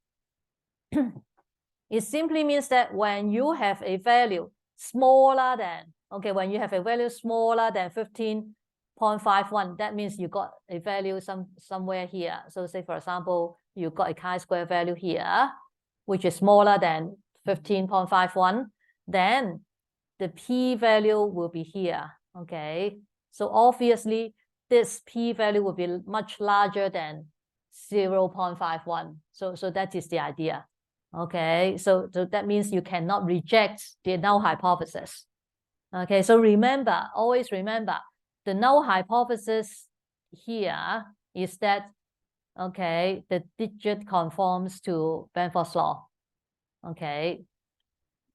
A: it simply means that when you have a value smaller than, okay, when you have a value smaller than 15.51, that means you got a value somewhere here. So say, for example, you got a chi-square value here, which is smaller than 15.51, then the p-value will be here. Okay, so obviously this p-value will be much larger than 0.51. So that is the idea. Okay, so that means you cannot reject the null hypothesis. Okay, so remember, always remember, the null hypothesis here is that, okay, the digit conforms to Benford's law. Okay,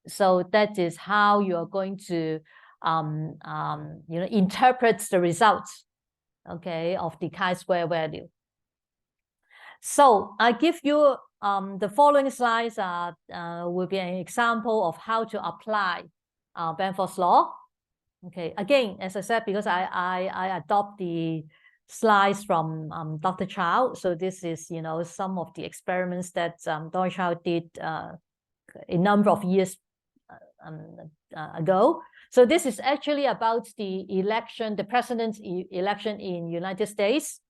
A: so that is how you are going to you know, interpret the results, okay, of the chi-square value. So I give you the following slides will be an example of how to apply Benford's law. Okay, again, as I said, because I adopt the slides from Dr. Chow. So this is, you know, some of the experiments that Dr. Chow did a number of years ago. So this is actually about the election, the president's election in United States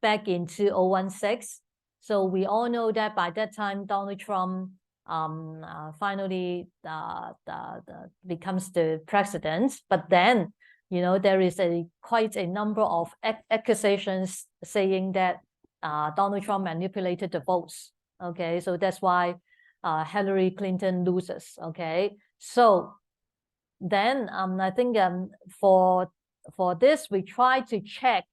A: back in 2016. So we all know that by that time, Donald Trump finally becomes the president. But then, you know, there is quite a number of accusations saying that Donald Trump manipulated the votes. Okay, so that's why Hillary Clinton loses. Okay, so then I think for this we try to check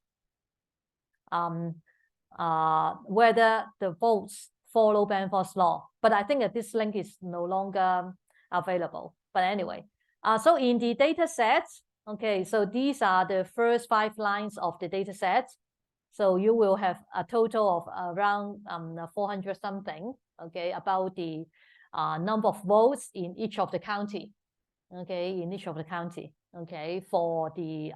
A: whether the votes follow Benford's law, but I think that this link is no longer available. But anyway, so in the data set, okay, so these are the first 5 lines of the data set. So you will have a total of around 400 something, okay, about the number of votes in each of the county, okay, in each of the county, okay, for the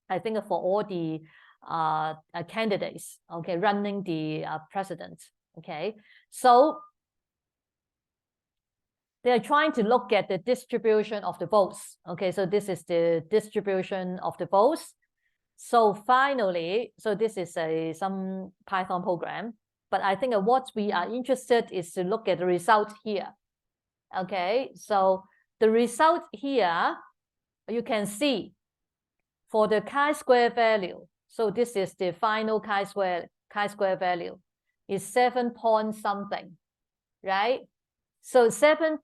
A: I think for all the candidates, okay, running the president, okay. So they are trying to look at the distribution of the votes, okay. So this is the distribution of the votes. So finally, so this is some Python program, but I think what we are interested is to look at the result here. Okay, so the result here, you can see for the chi-square value. So this is the final chi-square value is 7 point something, right? So 7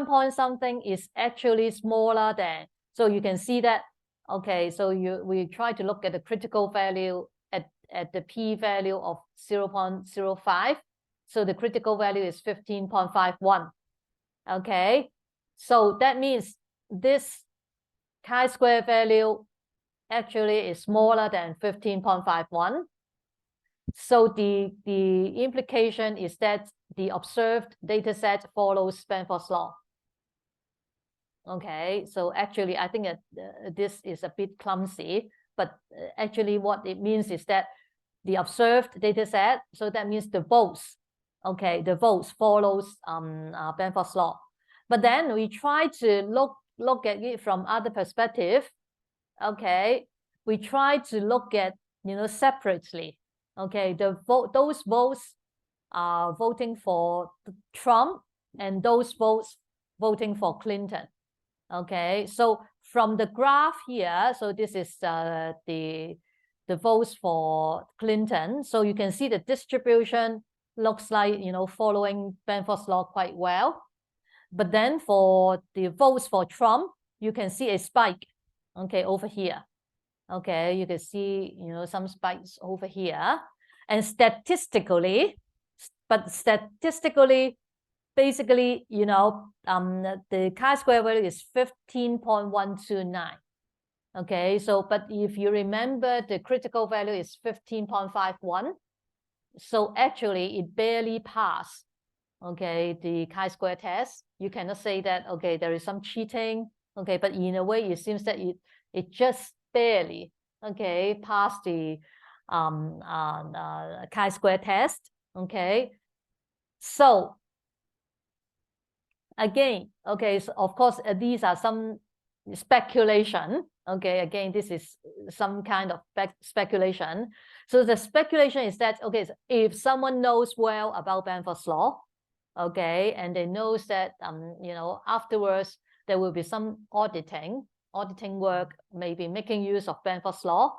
A: point something is actually smaller than, so you can see that. Okay, so we try to look at the critical value at the p-value of 0.05. So the critical value is 15.51. Okay, so that means this chi-square value actually is smaller than 15.51. So the implication is that the observed data set follows Benford's law. Okay, so actually, I think that this is a bit clumsy, but actually what it means is that the observed data set, so that means the votes, okay, the votes follows Benford's law. But then we try to look at it from other perspective. Okay, we try to look at, you know, separately. Okay, those votes are voting for Trump and those votes voting for Clinton. Okay, so from the graph here, so this is the votes for Clinton. So you can see the distribution looks like, you know, following Benford's law quite well. But then for the votes for Trump, you can see a spike, okay, over here. Okay, you can see, you know, some spikes over here. And statistically, basically, you know, the chi-square value is 15.129. Okay, so but if you remember, the critical value is 15.51. So actually, it barely passed, okay, the chi-square test. You cannot say that, okay, there is some cheating, okay, but in a way, it seems that it just barely, okay, passed the chi-square test, okay. So again, okay, so of course, these are some speculation. Okay, again, this is some kind of speculation. So the speculation is that, okay, so if someone knows well about Benford's law, okay, and they knows that, you know, afterwards there will be some auditing work, maybe making use of Benford's law.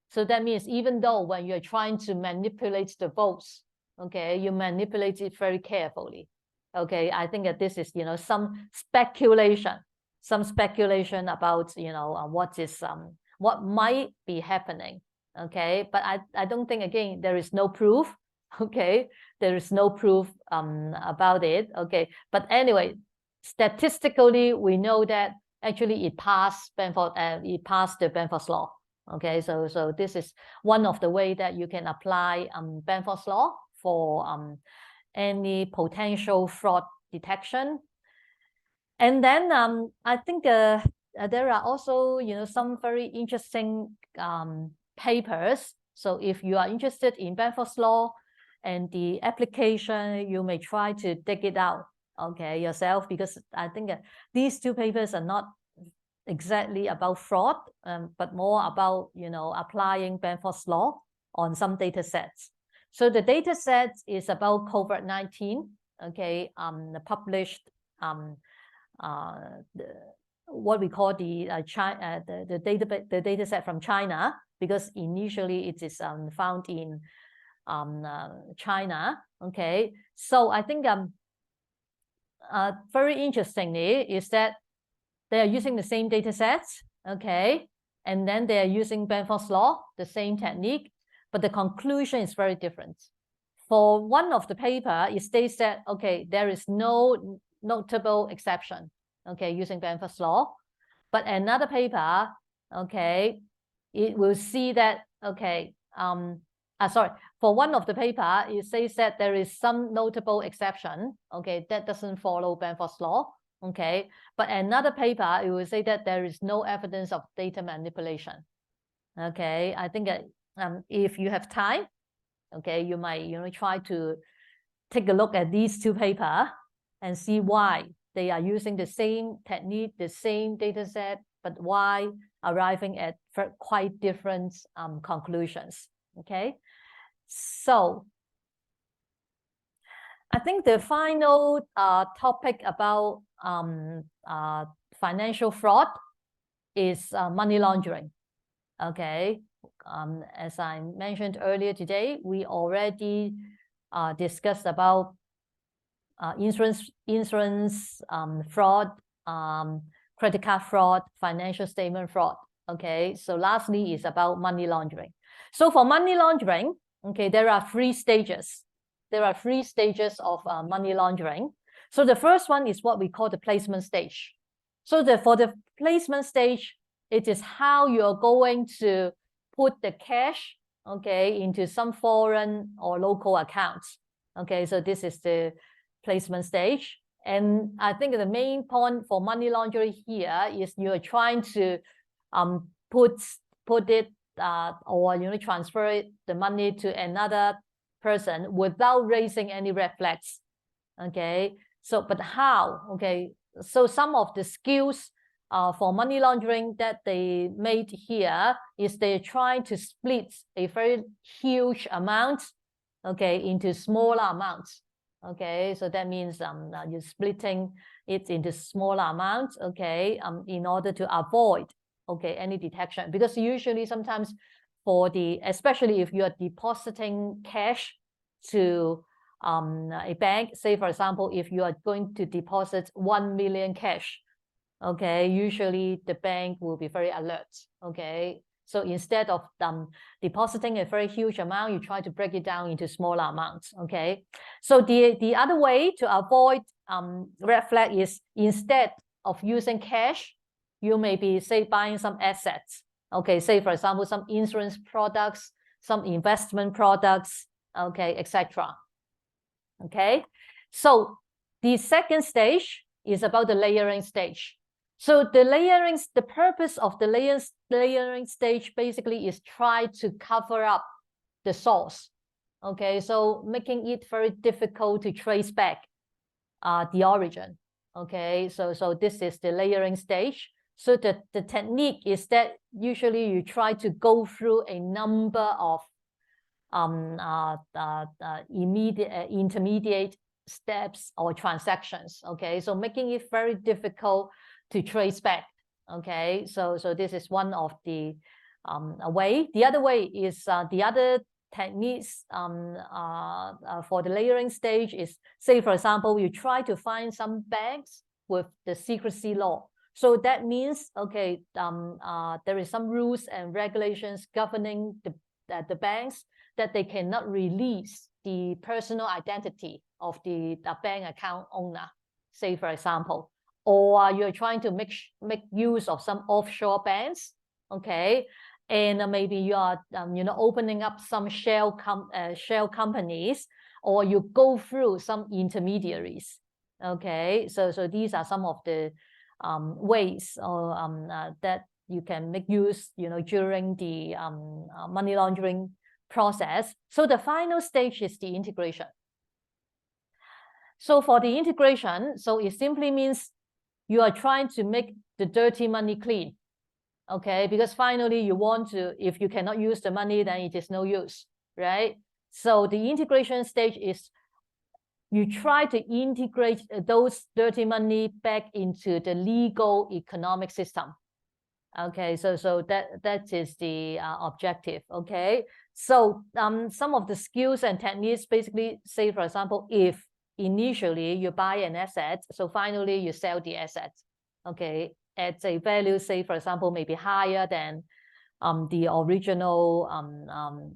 A: So that means even though when you're trying to manipulate the votes, okay, you manipulate it very carefully. Okay, I think that this is, you know, some speculation about, you know, what might be happening. Okay, but I don't think, again, there is no proof. Okay, there is no proof about it. Okay, but anyway, statistically, we know that actually it passed the Benford's law. Okay, so this is one of the way that you can apply Benford's law for any potential fraud detection. And then I think there are also, you know, some very interesting papers. So if you are interested in Benford's Law and the application, you may try to dig it out, okay, yourself, because I think these two papers are not exactly about fraud, but more about, you know, applying Benford's Law on some data sets. So the data set is about COVID-19, okay, published what we call the data set from China, because initially it is found in China. Okay, so I think very interestingly is that they are using the same data sets, okay, and then they are using Benford's Law, the same technique, but the conclusion is very different. For one of the paper, it states that, okay, there is no notable exception, okay, using Benford's Law. But another paper, okay, it will see that, okay, sorry, for one of the paper, it says that there is some notable exception, okay, that doesn't follow Benford's Law, okay. But another paper, it will say that there is no evidence of data manipulation, okay. I think that if you have time, okay, you might, you know, try to take a look at these two papers and see why they are using the same technique, the same data set, but why arriving at quite different conclusions, okay? So I think the final topic about financial fraud is money laundering, okay? As I mentioned earlier today, we already discussed about insurance fraud, credit card fraud, financial statement fraud. Okay, so lastly is about money laundering. So for money laundering, okay, there are 3 stages. There are 3 stages of money laundering. So the first one is what we call the placement stage. So for the placement stage, it is how you're going to put the cash, okay, into some foreign or local accounts. Okay, so this is the placement stage. And I think the main point for money laundering here is you're trying to put it or, you know, transfer the money to another person without raising any red flags. Okay, so but how? Okay, so some of the skills for money laundering that they made here is they're trying to split a very huge amount, okay, into smaller amounts. Okay, so that means you're splitting it into smaller amounts, okay, in order to avoid, okay, any detection. Because usually sometimes for especially if you are depositing cash to a bank, say for example, if you are going to deposit 1 million cash, okay, usually the bank will be very alert, okay. So instead of depositing a very huge amount, you try to break it down into smaller amounts, okay. So the other way to avoid red flag is instead of using cash, you may be, say, buying some assets, okay, say for example, some insurance products, some investment products, okay, etc. Okay, so the second stage is about the layering stage. So the purpose of the layering stage basically is try to cover up the source. Okay, so making it very difficult to trace back the origin. Okay, so this is the layering stage. So the technique is that usually you try to go through a number of intermediate steps or transactions. Okay, so making it very difficult to trace back. Okay, so this is one of the way. The other way is the other techniques for the layering stage is, say for example, you try to find some banks with the secrecy law. So that means, okay, there is some rules and regulations governing the banks that they cannot release the personal identity of the bank account owner, say for example, or you're trying to make use of some offshore banks, okay, and maybe you are you know, opening up some shell companies, or you go through some intermediaries. Okay, so these are some of the ways or that you can make use, during the money laundering process. So the final stage is the integration. So for the integration, so it simply means you are trying to make the dirty money clean. Okay, because finally you want to, if you cannot use the money, then it is no use, right? So the integration stage is you try to integrate those dirty money back into the legal economic system. Okay, so that is the objective. Okay, so some of the skills and techniques basically say, for example, if initially you buy an asset, so finally you sell the asset, okay, at a value, say for example, maybe higher than the original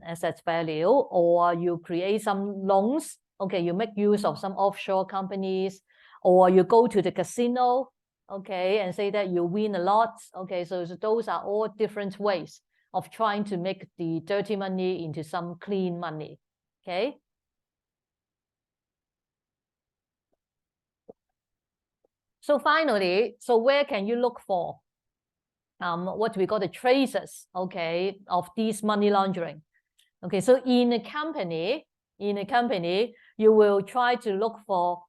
A: asset value, or you create some loans, okay, you make use of some offshore companies, or you go to the casino, okay, and say that you win a lot, okay, so those are all different ways of trying to make the dirty money into some clean money, okay. So finally, so where can you look for what we call the traces, okay, of these money laundering? Okay, so in a company, you will try to look for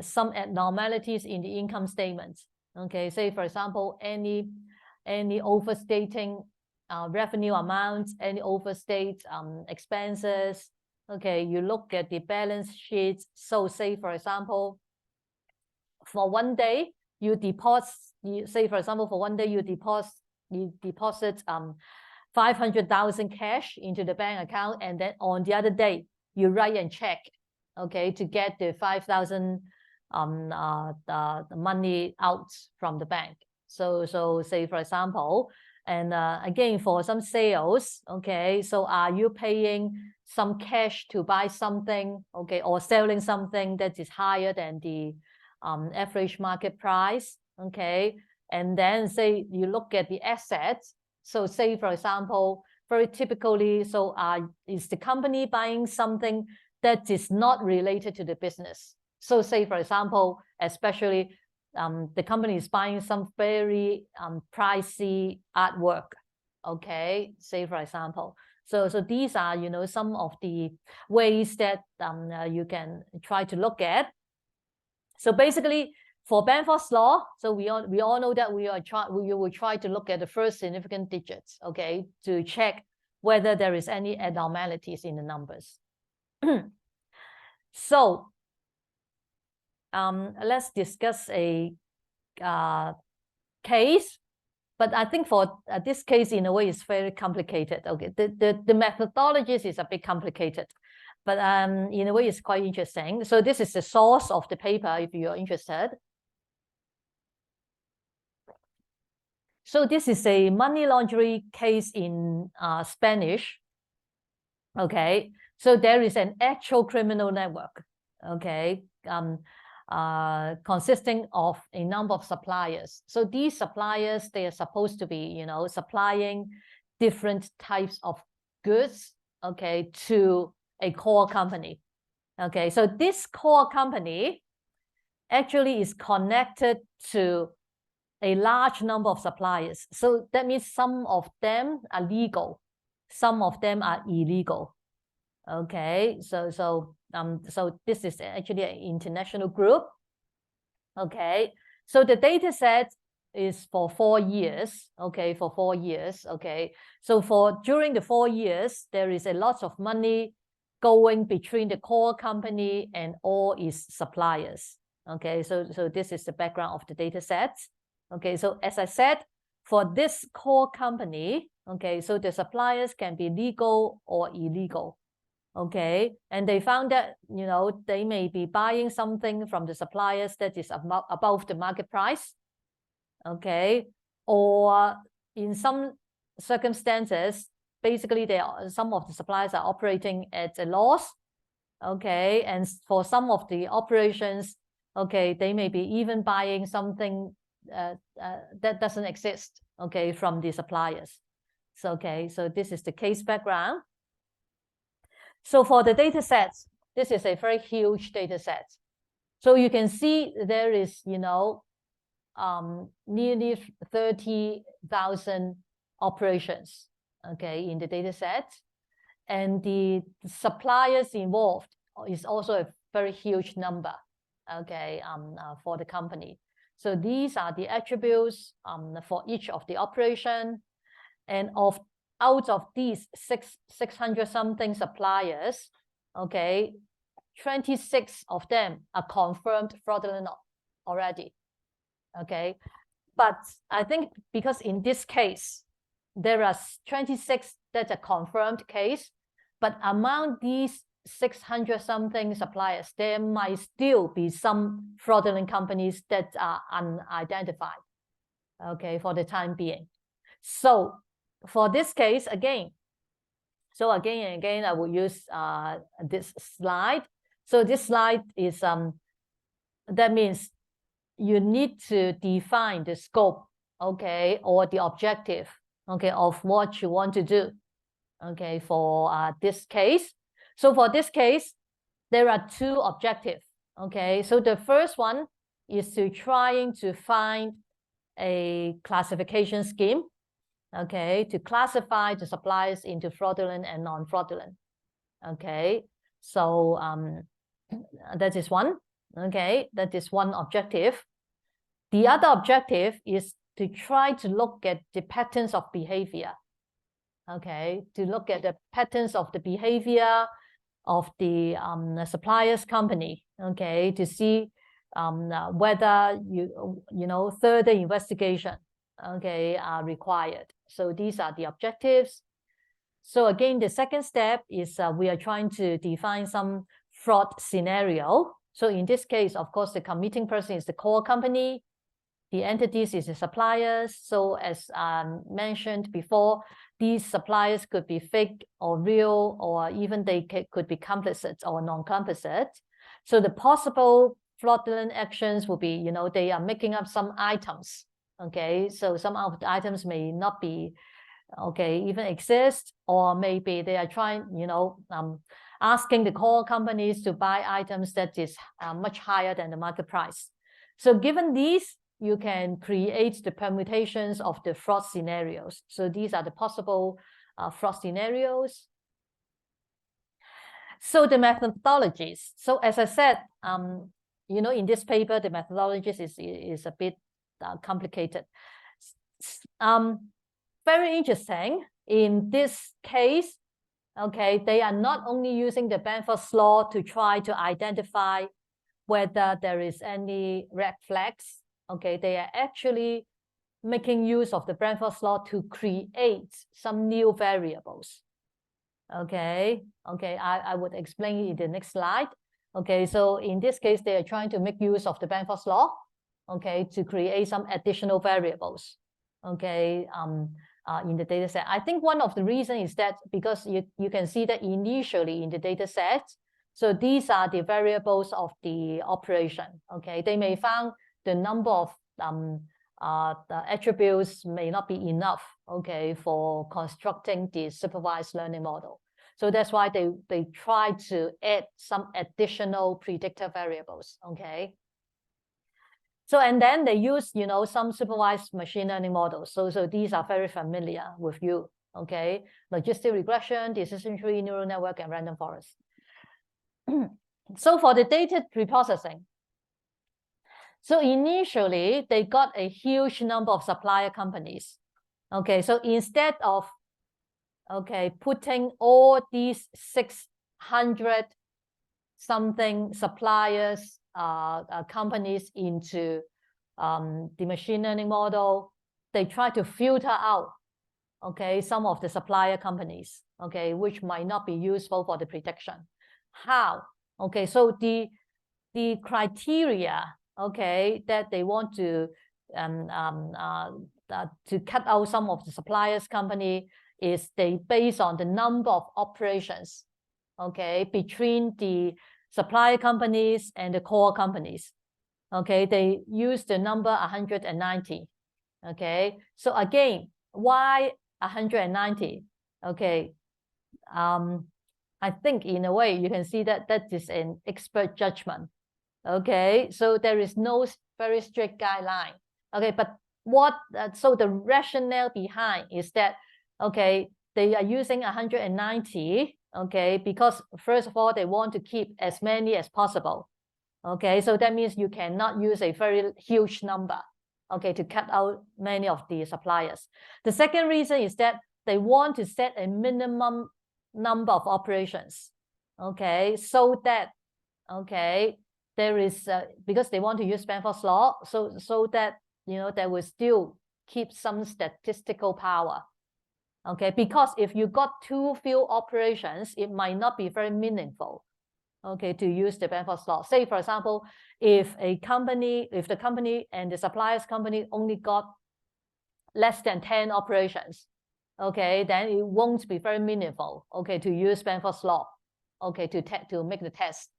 A: some abnormalities in the income statement. Okay, say for example, any overstating revenue amounts, any overstate expenses. Okay, you look at the balance sheets. So say for example, for one day you deposit, say for example, for one day you deposit 500,000 cash into the bank account, and then on the other day you write and check, okay, to get the 5,000 the money out from the bank. So say for example, and again for some sales, okay, so are you paying some cash to buy something, okay, or selling something that is higher than the average market price, okay, and then say you look at the assets. So say for example, very typically, so is the company buying something that is not related to the business? So say for example, especially the company is buying some very pricey artwork, okay, say for example. So these are, some of the ways that you can try to look at. So basically, for Benford's law, so we all know that you will try to look at the first significant digits, okay, to check whether there is any abnormalities in the numbers. So let's discuss a case, but I think for this case, in a way, it's very complicated. Okay, the methodologies is a bit complicated, but in a way, it's quite interesting. So this is the source of the paper if you're interested. So this is a money laundering case in Spanish. Okay, so there is an actual criminal network, okay, consisting of a number of suppliers. So these suppliers, they are supposed to be, supplying different types of goods, okay, to a core company. Okay, so this core company actually is connected to a large number of suppliers. So that means some of them are legal, some of them are illegal. Okay, so this is actually an international group. Okay, so the data set is for 4 years. Okay, for 4 years. Okay, so during the 4 years, there is a lot of money going between the core company and all its suppliers. Okay, so this is the background of the data set. Okay, so as I said, for this core company, okay, so the suppliers can be legal or illegal. Okay, and they found that, they may be buying something from the suppliers that is above the market price. Okay, or in some circumstances, basically some of the suppliers are operating at a loss. Okay, and for some of the operations, okay, they may be even buying something that doesn't exist, okay, from the suppliers. So okay, so this is the case background. So for the data sets, this is a very huge data set. So you can see there is, nearly 30,000 operations, okay, in the data set. And the suppliers involved is also a very huge number, okay, for the company. So these are the attributes for each of the operation. And out of these 600 something suppliers, okay, 26 of them are confirmed fraudulent already, okay. But I think because in this case, there are 26 that's a confirmed case, but among these 600 something suppliers, there might still be some fraudulent companies that are unidentified, okay, for the time being. So for this case, again, so again and again, I will use this slide. So this slide is, that means you need to define the scope, okay, or the objective, okay, of what you want to do, okay, for this case. So for this case, there are two objectives, okay. So the first one is to trying to find a classification scheme, okay, to classify the suppliers into fraudulent and non-fraudulent, okay. So that is one, okay, that is one objective. The other objective is to try to look at the patterns of behavior, okay, to look at the patterns of the behavior of the suppliers company, okay, to see whether further investigation, okay, are required. So these are the objectives. So again, the second step is we are trying to define some fraud scenario. So in this case, of course, the committing person is the core company. The entities is the suppliers. So as mentioned before, these suppliers could be fake or real, or even they could be complicit or non-complicit. So the possible fraudulent actions will be, they are making up some items, okay? So some of the items may not be, okay, even exist, or maybe they are trying, asking the core companies to buy items that is much higher than the market price. So given these, you can create the permutations of the fraud scenarios. So these are the possible fraud scenarios. So the methodologies. So as I said, in this paper, the methodologies is a bit complicated. Very interesting. In this case, okay, they are not only using the Benford's law to try to identify whether there is any red flags. Okay, they are actually making use of the Benford's law to create some new variables. Okay, I would explain it in the next slide. Okay, so in this case, they are trying to make use of the Benford's law, okay, to create some additional variables, okay, in the data set. I think one of the reasons is that because you can see that initially in the data set, so these are the variables of the operation, okay. They may found the number of the attributes may not be enough, okay, for constructing the supervised learning model. So that's why they try to add some additional predictor variables, okay. So and then they use some supervised machine learning models. So these are very familiar with you, okay. Logistic regression, decision tree, neural network, and random forest. So for the data preprocessing, so initially, they got a huge number of supplier companies. Okay, so instead of, okay, putting all these 600 something suppliers, companies into the machine learning model, they try to filter out, okay, some of the supplier companies, okay, which might not be useful for the prediction. How? Okay, so the criteria, okay, that they want to cut out some of the suppliers company is they based on the number of operations, okay, between the supplier companies and the core companies. Okay, they use the number 190. Okay, so again, why 190? Okay, I think in a way you can see that is an expert judgment. Okay, so there is no very strict guideline. Okay, but what, so the rationale behind is that, okay, they are using 190, okay, because first of all, they want to keep as many as possible. Okay, so that means you cannot use a very huge number, okay, to cut out many of the suppliers. The second reason is that they want to set a minimum number of operations, okay, so that, okay, there is, because they want to use Benford's law, so that, you know, they will still keep some statistical power. Okay, because if you got too few operations, it might not be very meaningful, okay, to use the Benford's law. Say, for example, if the company and the suppliers company only got less than 10 operations, okay, then it won't be very meaningful, okay, to use Benford's law, okay, to make the test,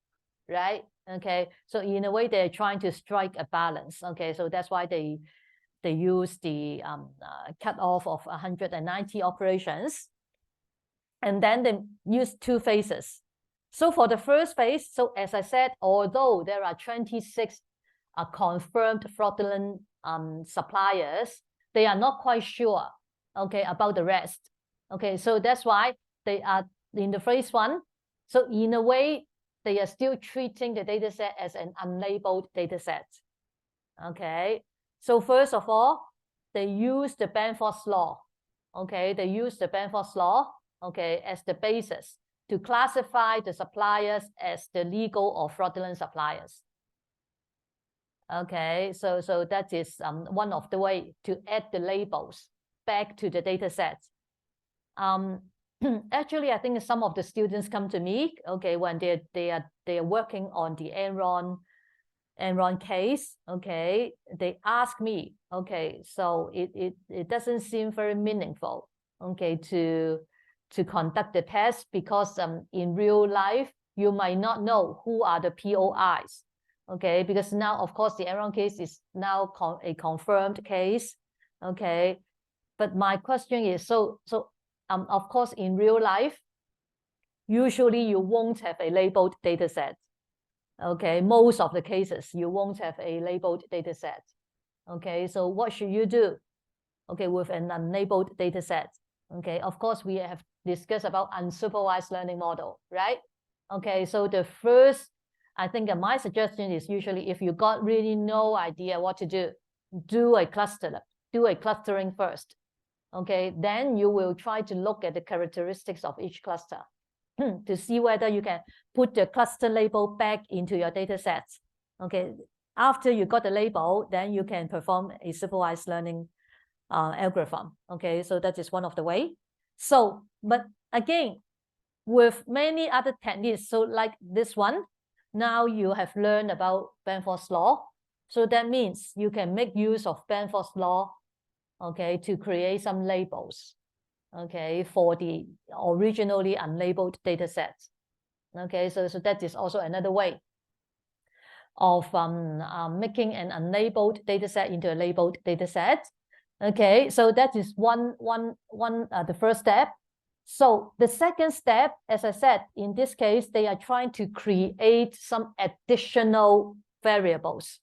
A: right? Okay, so in a way, they're trying to strike a balance, okay, so that's why they use the cutoff of 190 operations, and then they use two phases. So for the first phase, so as I said, although there are 26 confirmed fraudulent suppliers, they are not quite sure, okay, about the rest. Okay, so that's why they are in the phase one. So in a way, they are still treating the data set as an unlabeled data set. Okay, so first of all, they use the Benford's law. Okay, they use the Benford's law, okay, as the basis to classify the suppliers as the legal or fraudulent suppliers. Okay, so that is one of the way to add the labels back to the data set. Actually, I think some of the students come to me, okay, when they are working on the Enron case, okay, they ask me, okay, so it doesn't seem very meaningful, okay, to conduct the test because in real life you might not know who are the POIs, okay, because now of course the Enron case is now a confirmed case, okay, but my question is, so of course in real life usually you won't have a labeled data set. Okay, most of the cases you won't have a labeled data set. Okay, so what should you do, okay, with an unlabeled data set? Okay, of course we have discussed about unsupervised learning model, right? Okay, so the first, I think my suggestion is usually if you got really no idea what to do a clustering first. Okay, then you will try to look at the characteristics of each cluster to see whether you can put the cluster label back into your data sets. Okay, after you got the label, then you can perform a supervised learning algorithm. Okay, so that is one of the way. So, but again, with many other techniques, so like this one, now you have learned about Benford's law. So that means you can make use of Benford's law, okay, to create some labels, okay, for the originally unlabeled data sets. Okay, so that is also another way of making an unlabeled data set into a labeled data set. Okay, so that is the first step. So the second step, as I said, in this case, they are trying to create some additional variables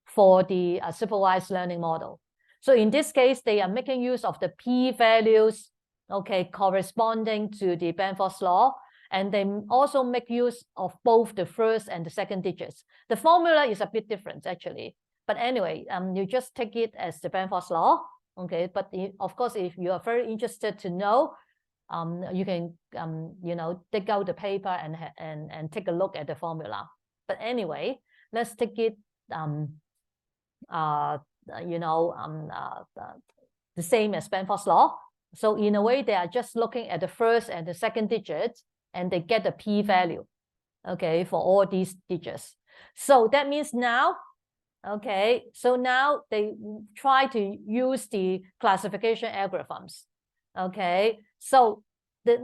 A: for the supervised learning model. So in this case, they are making use of the p-values, okay, corresponding to the Benford's law, and they also make use of both the first and the second digits. The formula is a bit different, actually. But anyway, you just take it as the Benford's law, okay? But of course, if you are very interested to know, you can, you know, dig out the paper and take a look at the formula. But anyway, let's take it, you know, the same as Benford's law. So in a way, they are just looking at the first and the second digits, and they get the p-value, okay, for all these digits. So that means now, okay, so now they try to use the classification algorithms, okay. So they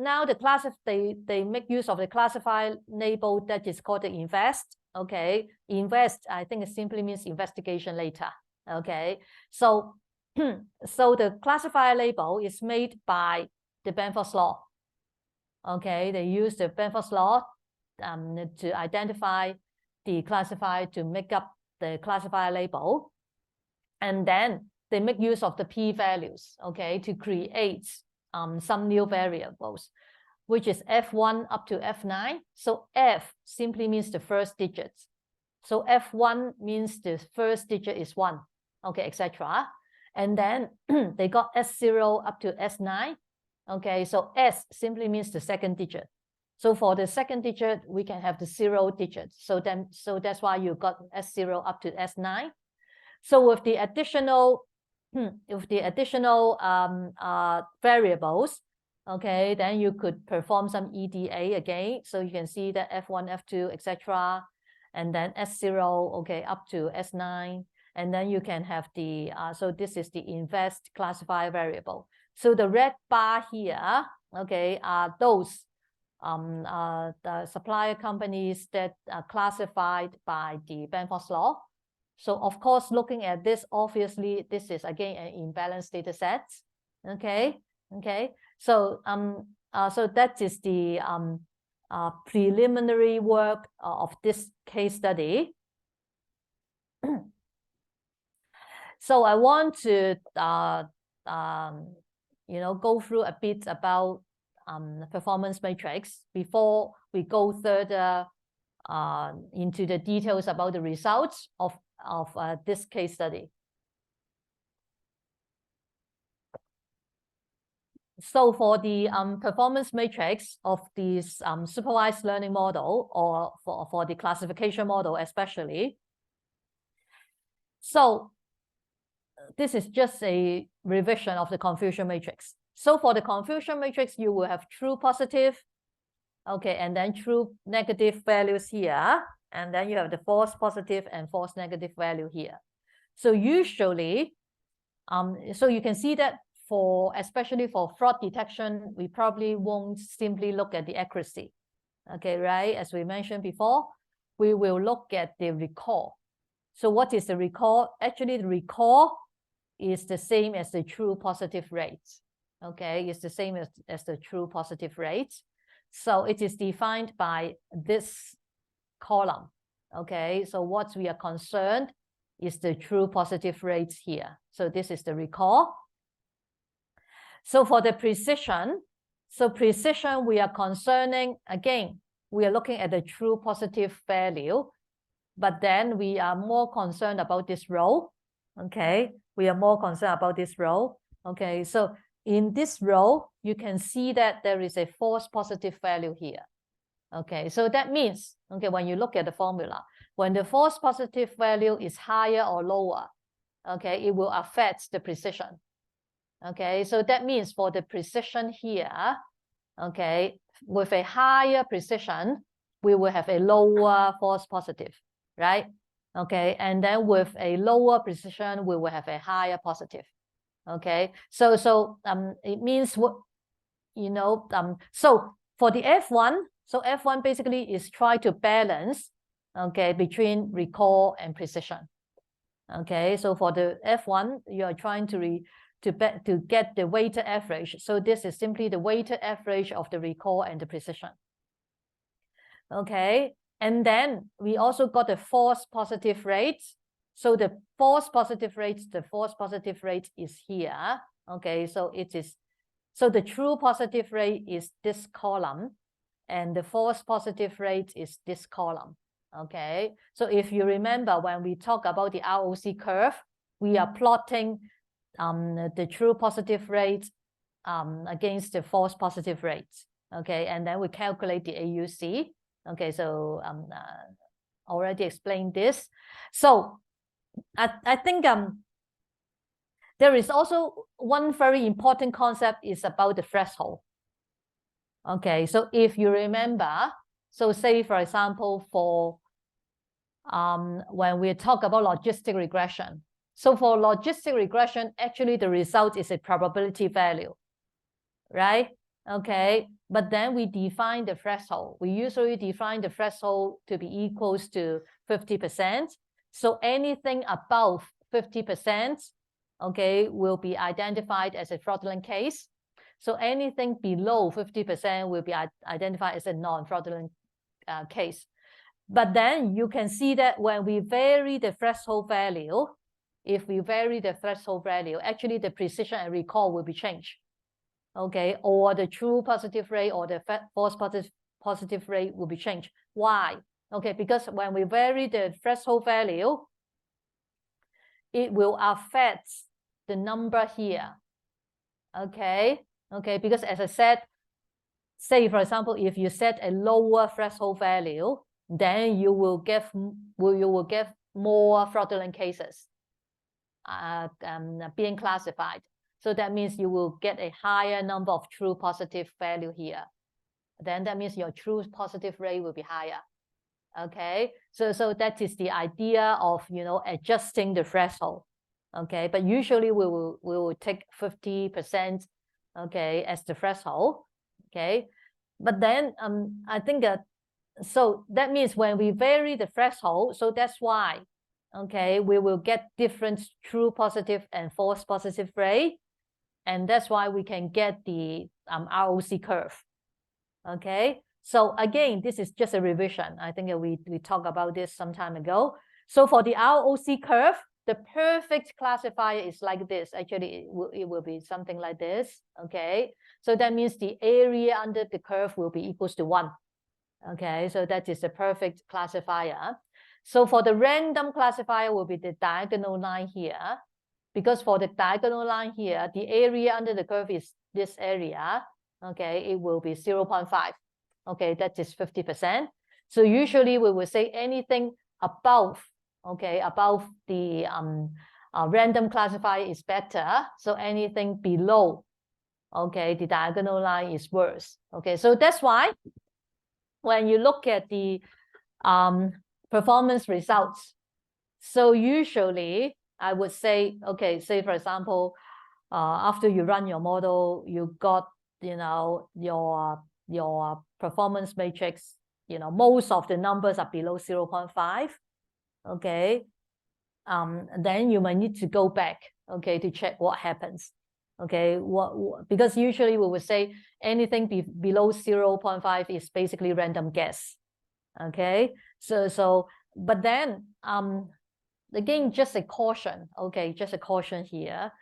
A: make use of the classifier label that is called the INVEST, okay. INVEST, I think it simply means investigation later, okay. So so the classifier label is made by the Benford's law. Okay, they use the Benford's law to identify the classifier to make up the classifier label. And then they make use of the p-values, okay, to create some new variables, which is F1 up to F9. So F simply means the first digits. So F1 means the first digit is 1, okay, etc. And then they got S0 up to S9. Okay, so S simply means the second digit. So for the second digit, we can have the 0 digits. So that's why you got S0 up to S9. So with the additional variables, okay, then you could perform some EDA again. So you can see that F1, F2, etc. And then S0, okay, up to S9. And then you can have the, so this is the invest classifier variable. So the red bar here, okay, are those the supplier companies that are classified by the Benford's law. So of course, looking at this, obviously, this is again an imbalanced data set. Okay, okay. So so that is the preliminary work of this case study. So I want to go through a bit about performance matrix before we go further into the details about the results of this case study. So for the performance matrix of this supervised learning model, or for the classification model especially, so this is just a revision of the confusion matrix. So for the confusion matrix, you will have true positive, okay, and then true negative values here, and then you have the false positive and false negative value here. So usually, so you can see that especially for fraud detection, we probably won't simply look at the accuracy, okay, right? As we mentioned before, we will look at the recall. So what is the recall? Actually, the recall is the same as the true positive rate, okay? It's the same as the true positive rate. So it is defined by this column, okay? So what we are concerned is the true positive rates here. So this is the recall. So for the precision, we are concerning, again, we are looking at the true positive value, but then we are more concerned about this row, okay? We are more concerned about this row, okay? So in this row, you can see that there is a false positive value here, okay? So that means, okay, when you look at the formula, when the false positive value is higher or lower, okay, it will affect the precision. Okay, so that means for the precision here, okay, with a higher precision, we will have a lower false positive, right? Okay, and then with a lower precision, we will have a higher positive. Okay, so it means what, so for the F1, so F1 basically is try to balance, okay, between recall and precision. Okay, so for the F1, you are trying to get the weighted average. So this is simply the weighted average of the recall and the precision. Okay, and then we also got the false positive rate. So the false positive rate is here. Okay, so it is, so the true positive rate is this column, and the false positive rate is this column. Okay, so if you remember when we talk about the ROC curve, we are plotting the true positive rate against the false positive rate. Okay, and then we calculate the AUC. Okay, so already explained this. So I think there is also one very important concept is about the threshold. Okay, so if you remember, so say for example for when we talk about logistic regression. So for logistic regression, actually the result is a probability value, right? Okay, but then we define the threshold. We usually define the threshold to be equals to 50%. So anything above 50%, okay, will be identified as a fraudulent case. So anything below 50% will be identified as a non-fraudulent case. But then you can see that when we vary the threshold value, if we vary the threshold value, actually the precision and recall will be changed. Okay, or the true positive rate or the false positive rate will be changed. Why? Okay, because when we vary the threshold value, it will affect the number here. Okay, because as I said, say for example, if you set a lower threshold value, then you will get more fraudulent cases being classified. So that means you will get a higher number of true positive value here. Then that means your true positive rate will be higher. Okay, so that is the idea of, you know, adjusting the threshold. Okay, but usually we will take 50%, okay, as the threshold. Okay, but then I think that, so that means when we vary the threshold, so that's why, okay, we will get different true positive and false positive rate, and that's why we can get the ROC curve. Okay, so again, this is just a revision. I think we talked about this some time ago. So for the ROC curve, the perfect classifier is like this. Actually, it will be something like this. Okay, so that means the area under the curve will be equals to 1. Okay, so that is the perfect classifier. So for the random classifier will be the diagonal line here, because for the diagonal line here, the area under the curve is this area. Okay, it will be 0.5. Okay, that is 50%. So usually we will say anything above, okay, above the random classifier is better. So anything below, okay, the diagonal line is worse. Okay, so that's why when you look at the performance results, so usually I would say, okay, say for example, after you run your model, you got, you know, your performance matrix, you know, most of the numbers are below 0.5. Okay, then you might need to go back, okay, to check what happens. Okay, because usually we would say anything below 0.5 is basically random guess. Okay, so but then again, just a caution. Okay, just a caution here.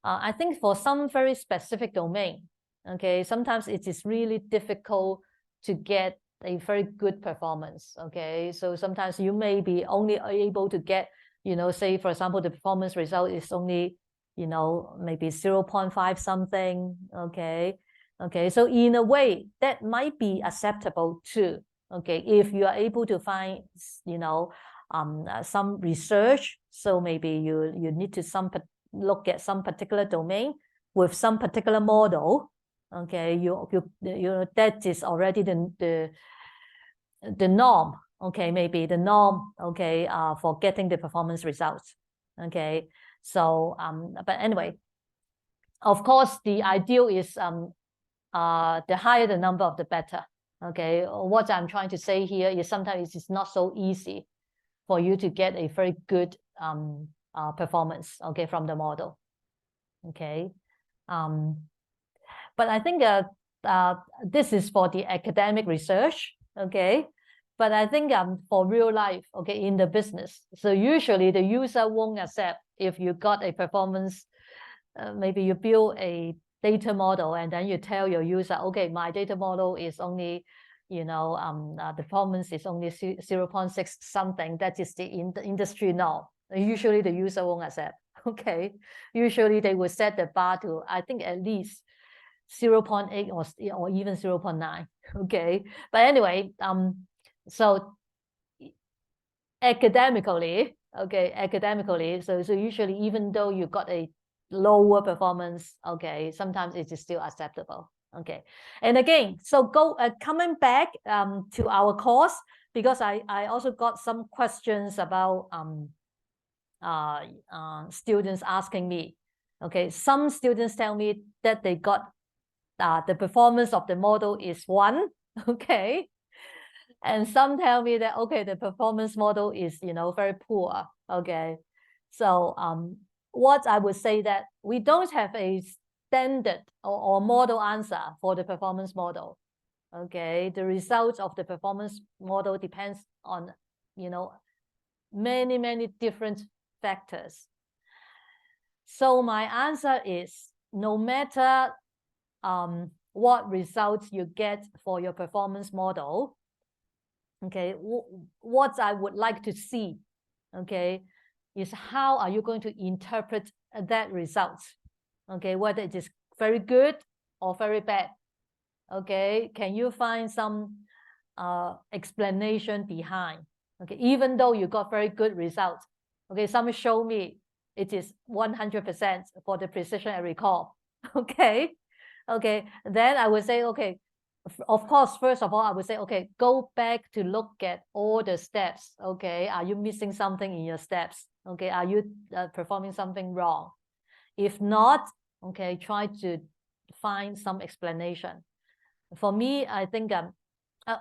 A: I think for some very specific domain, okay, sometimes it is really difficult to get a very good performance. Okay, so sometimes you may be only able to get, you know, say for example, the performance result is only, you know, maybe 0.5 something. Okay, so in a way that might be acceptable too. Okay, if you are able to find, you know, some research, so maybe you need to look at some particular domain with some particular model. Okay, you that is already the norm. Okay, maybe the norm. Okay, for getting the performance results. Okay, so but anyway, of course, the ideal is the higher the number of the better. Okay, what I'm trying to say here is sometimes it's not so easy for you to get a very good performance, okay, from the model. Okay, but I think this is for the academic research. Okay, but I think for real life, okay, in the business, so usually the user won't accept if you got a performance. Maybe you build a data model and then you tell your user, okay, my data model is only, you know, the performance is only 0.6 something. That is the industry norm. Usually the user won't accept. Okay, usually they will set the bar to, I think, at least 0.8 or even 0.9. Okay, but anyway, so academically, okay, so usually even though you got a lower performance, okay, sometimes it is still acceptable. Okay, and again, so coming back to our course, because I also got some questions about students asking me. Okay, some students tell me that they got the performance of the model is 1. Okay, and some tell me that, okay, the performance model is, you know, very poor. Okay, so what I would say that we don't have a standard or model answer for the performance model. Okay, the results of the performance model depends on, you know, many different factors. So my answer is no matter what results you get for your performance model, okay, what I would like to see, okay, is how are you going to interpret that result, okay, whether it is very good or very bad, okay, can you find some explanation behind, okay, even though you got very good results, okay, some show me it is 100% for the precision and recall, okay, then I would say, okay, of course, first of all, I would say, okay, go back to look at all the steps, okay, are you missing something in your steps, okay, are you performing something wrong? If not, okay, try to find some explanation. For me, I think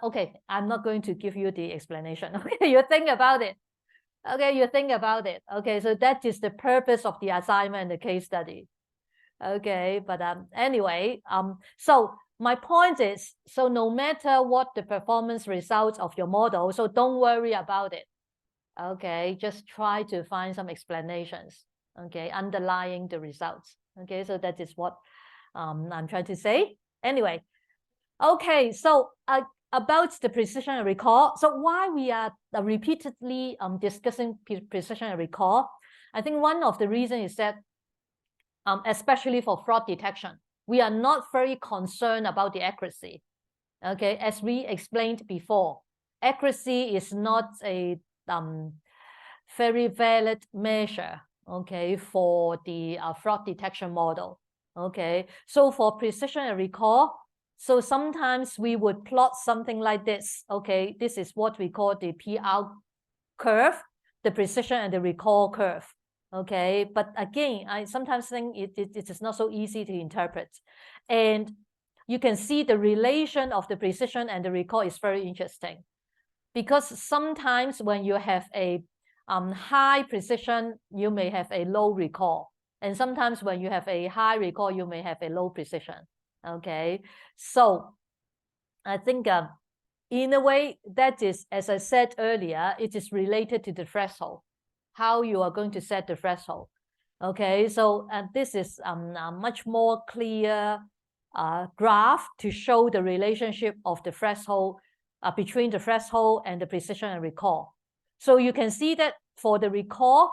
A: okay, I'm not going to give you the explanation. Okay, you think about it. Okay, you think about it. Okay, so that is the purpose of the assignment and the case study. Okay, but anyway, so my point is, so no matter what the performance results of your model, so don't worry about it. Okay, just try to find some explanations, okay, underlying the results. Okay, so that is what I'm trying to say. Anyway, okay, so about the precision and recall. So why we are repeatedly discussing precision and recall? I think one of the reasons is that especially for fraud detection, we are not very concerned about the accuracy. Okay, as we explained before, accuracy is not a very valid measure, okay, for the fraud detection model. Okay, so for precision and recall, so sometimes we would plot something like this. Okay, this is what we call the PR curve, the precision and the recall curve. Okay, but again, I sometimes think it is not so easy to interpret. And you can see the relation of the precision and the recall is very interesting. Because sometimes when you have a high precision, you may have a low recall. And sometimes when you have a high recall, you may have a low precision. Okay, so I think in a way, that is, as I said earlier, it is related to the threshold, how you are going to set the threshold. Okay, so this is a much more clear graph to show the relationship of the threshold between the threshold and the precision and recall. So you can see that for the recall,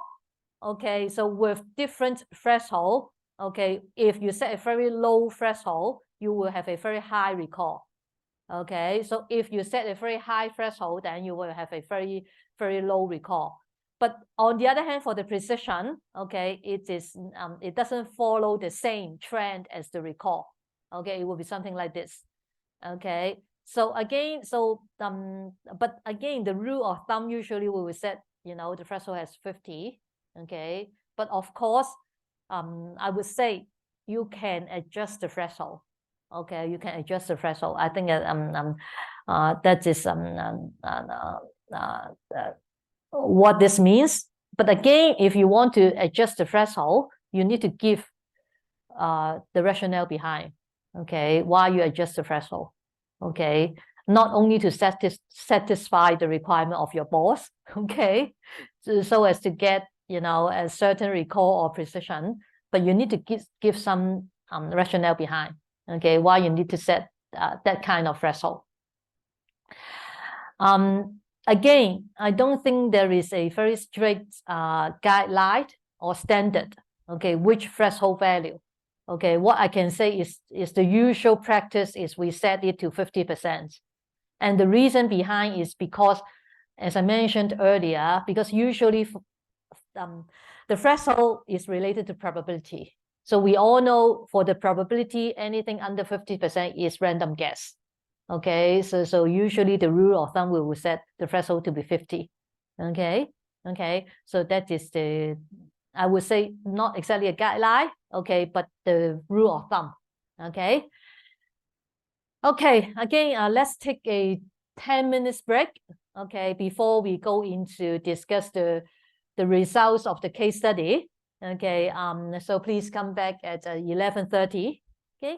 A: okay, so with different threshold, okay, if you set a very low threshold, you will have a very high recall. Okay, so if you set a very high threshold, then you will have a very, very low recall. But on the other hand, for the precision, okay, it doesn't follow the same trend as the recall. Okay, it will be something like this. Okay, so again, but again, the rule of thumb usually we will set, the threshold has 50. Okay, but of course, I would say you can adjust the threshold. Okay, you can adjust the threshold. I think that is what this means. But again, if you want to adjust the threshold, you need to give the rationale behind. Okay, why you adjust the threshold. Okay, not only to satisfy the requirement of your boss. Okay, so as to get a certain recall or precision, but you need to give some rationale behind. Okay, why you need to set that kind of threshold. Again, I don't think there is a very strict guideline or standard. Okay, which threshold value. Okay, what I can say is the usual practice is we set it to 50%. And the reason behind is because, as I mentioned earlier, because usually the threshold is related to probability. So we all know for the probability, anything under 50% is random guess. Okay, so usually the rule of thumb will set the threshold to be 50. Okay, so that is I would say not exactly a guideline, okay, but the rule of thumb. Okay, again, let's take a 10 minutes break, okay, before we go into discuss the results of the case study. Okay, so please come back at 11:30. Okay.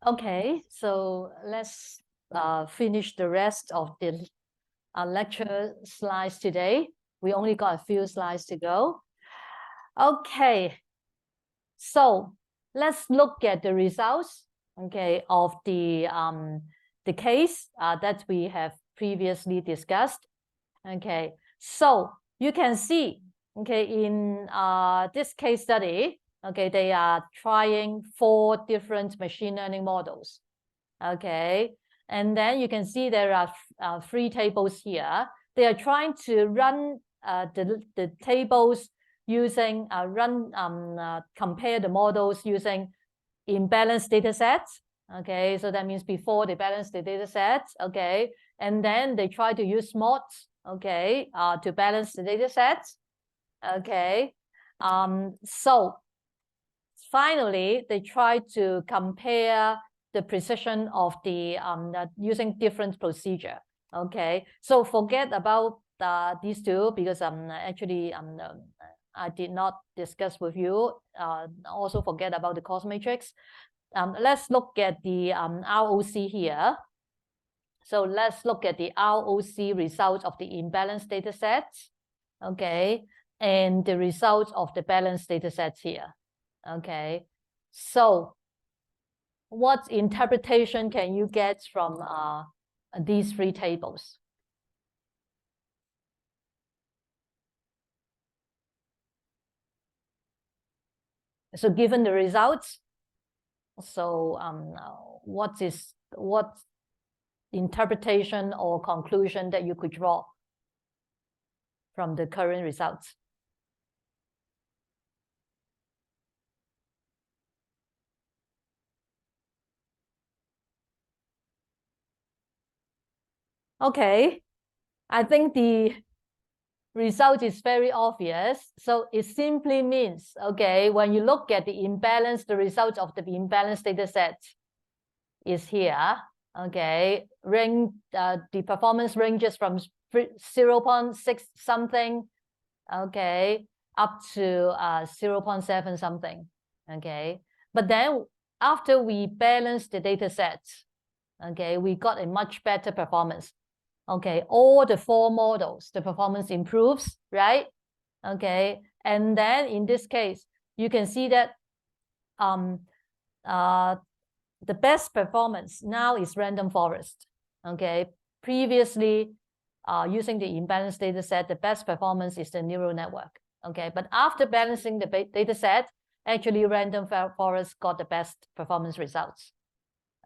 A: Okay, so let's finish the rest of the lecture slides today. We only got a few slides to go. Okay, so let's look at the results, okay, of the case that we have previously discussed. Okay, so you can see, okay, in this case study, okay, they are trying 4 different machine learning models. Okay, and then you can see there are 3 tables here. They are trying to run the tables using compare the models using imbalanced data sets. Okay, so that means before they balance the data sets. Okay, and then they try to use MODs. Okay, to balance the data sets. Okay, so finally they try to compare the precision of the using different procedure. Okay, so forget about these 2 because actually I did not discuss with you. Also forget about the cost matrix. Let's look at the ROC here. So let's look at the ROC results of the imbalanced data sets. Okay, and the results of the balanced data sets here. Okay, so what interpretation can you get from these 3 tables? So given the results, so what interpretation or conclusion that you could draw from the current results? Okay, I think the result is very obvious. So it simply means, okay, when you look at the imbalance, the result of the imbalanced data set is here. Okay, the performance ranges from 0.6 something, okay, up to 0.7 something. Okay, but then after we balance the data sets, okay, we got a much better performance. Okay, all the 4 models, the performance improves, right? Okay, and then in this case, you can see that the best performance now is random forest. Okay, previously, using the imbalanced data set, the best performance is the neural network. Okay, but after balancing the data set, actually random forest got the best performance results.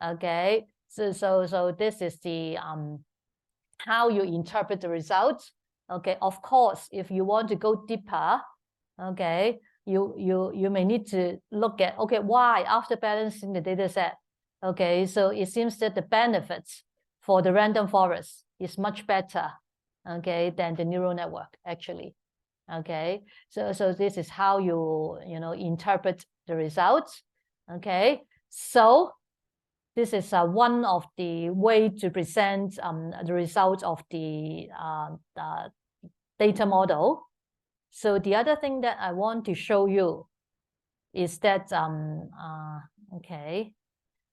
A: Okay, so this is the how you interpret the results. Okay, of course, if you want to go deeper, okay, you may need to look at, okay, why after balancing the data set. Okay, so it seems that the benefits for the random forest is much better, okay, than the neural network actually. Okay, so this is how you interpret the results. Okay, so this is one of the way to present the results of the data model. So the other thing that I want to show you is that, okay,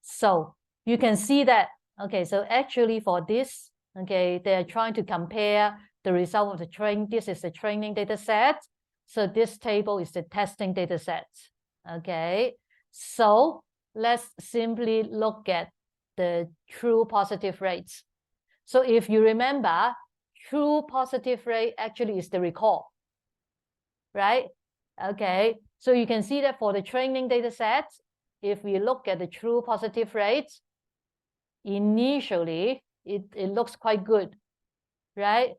A: so you can see that, okay, so actually for this, okay, they're trying to compare the result of the training. This is the training data set. So this table is the testing data set. Okay, so let's simply look at the true positive rates. So if you remember, true positive rate actually is the recall, right? Okay, so you can see that for the training data set, if we look at the true positive rates, initially it looks quite good, right?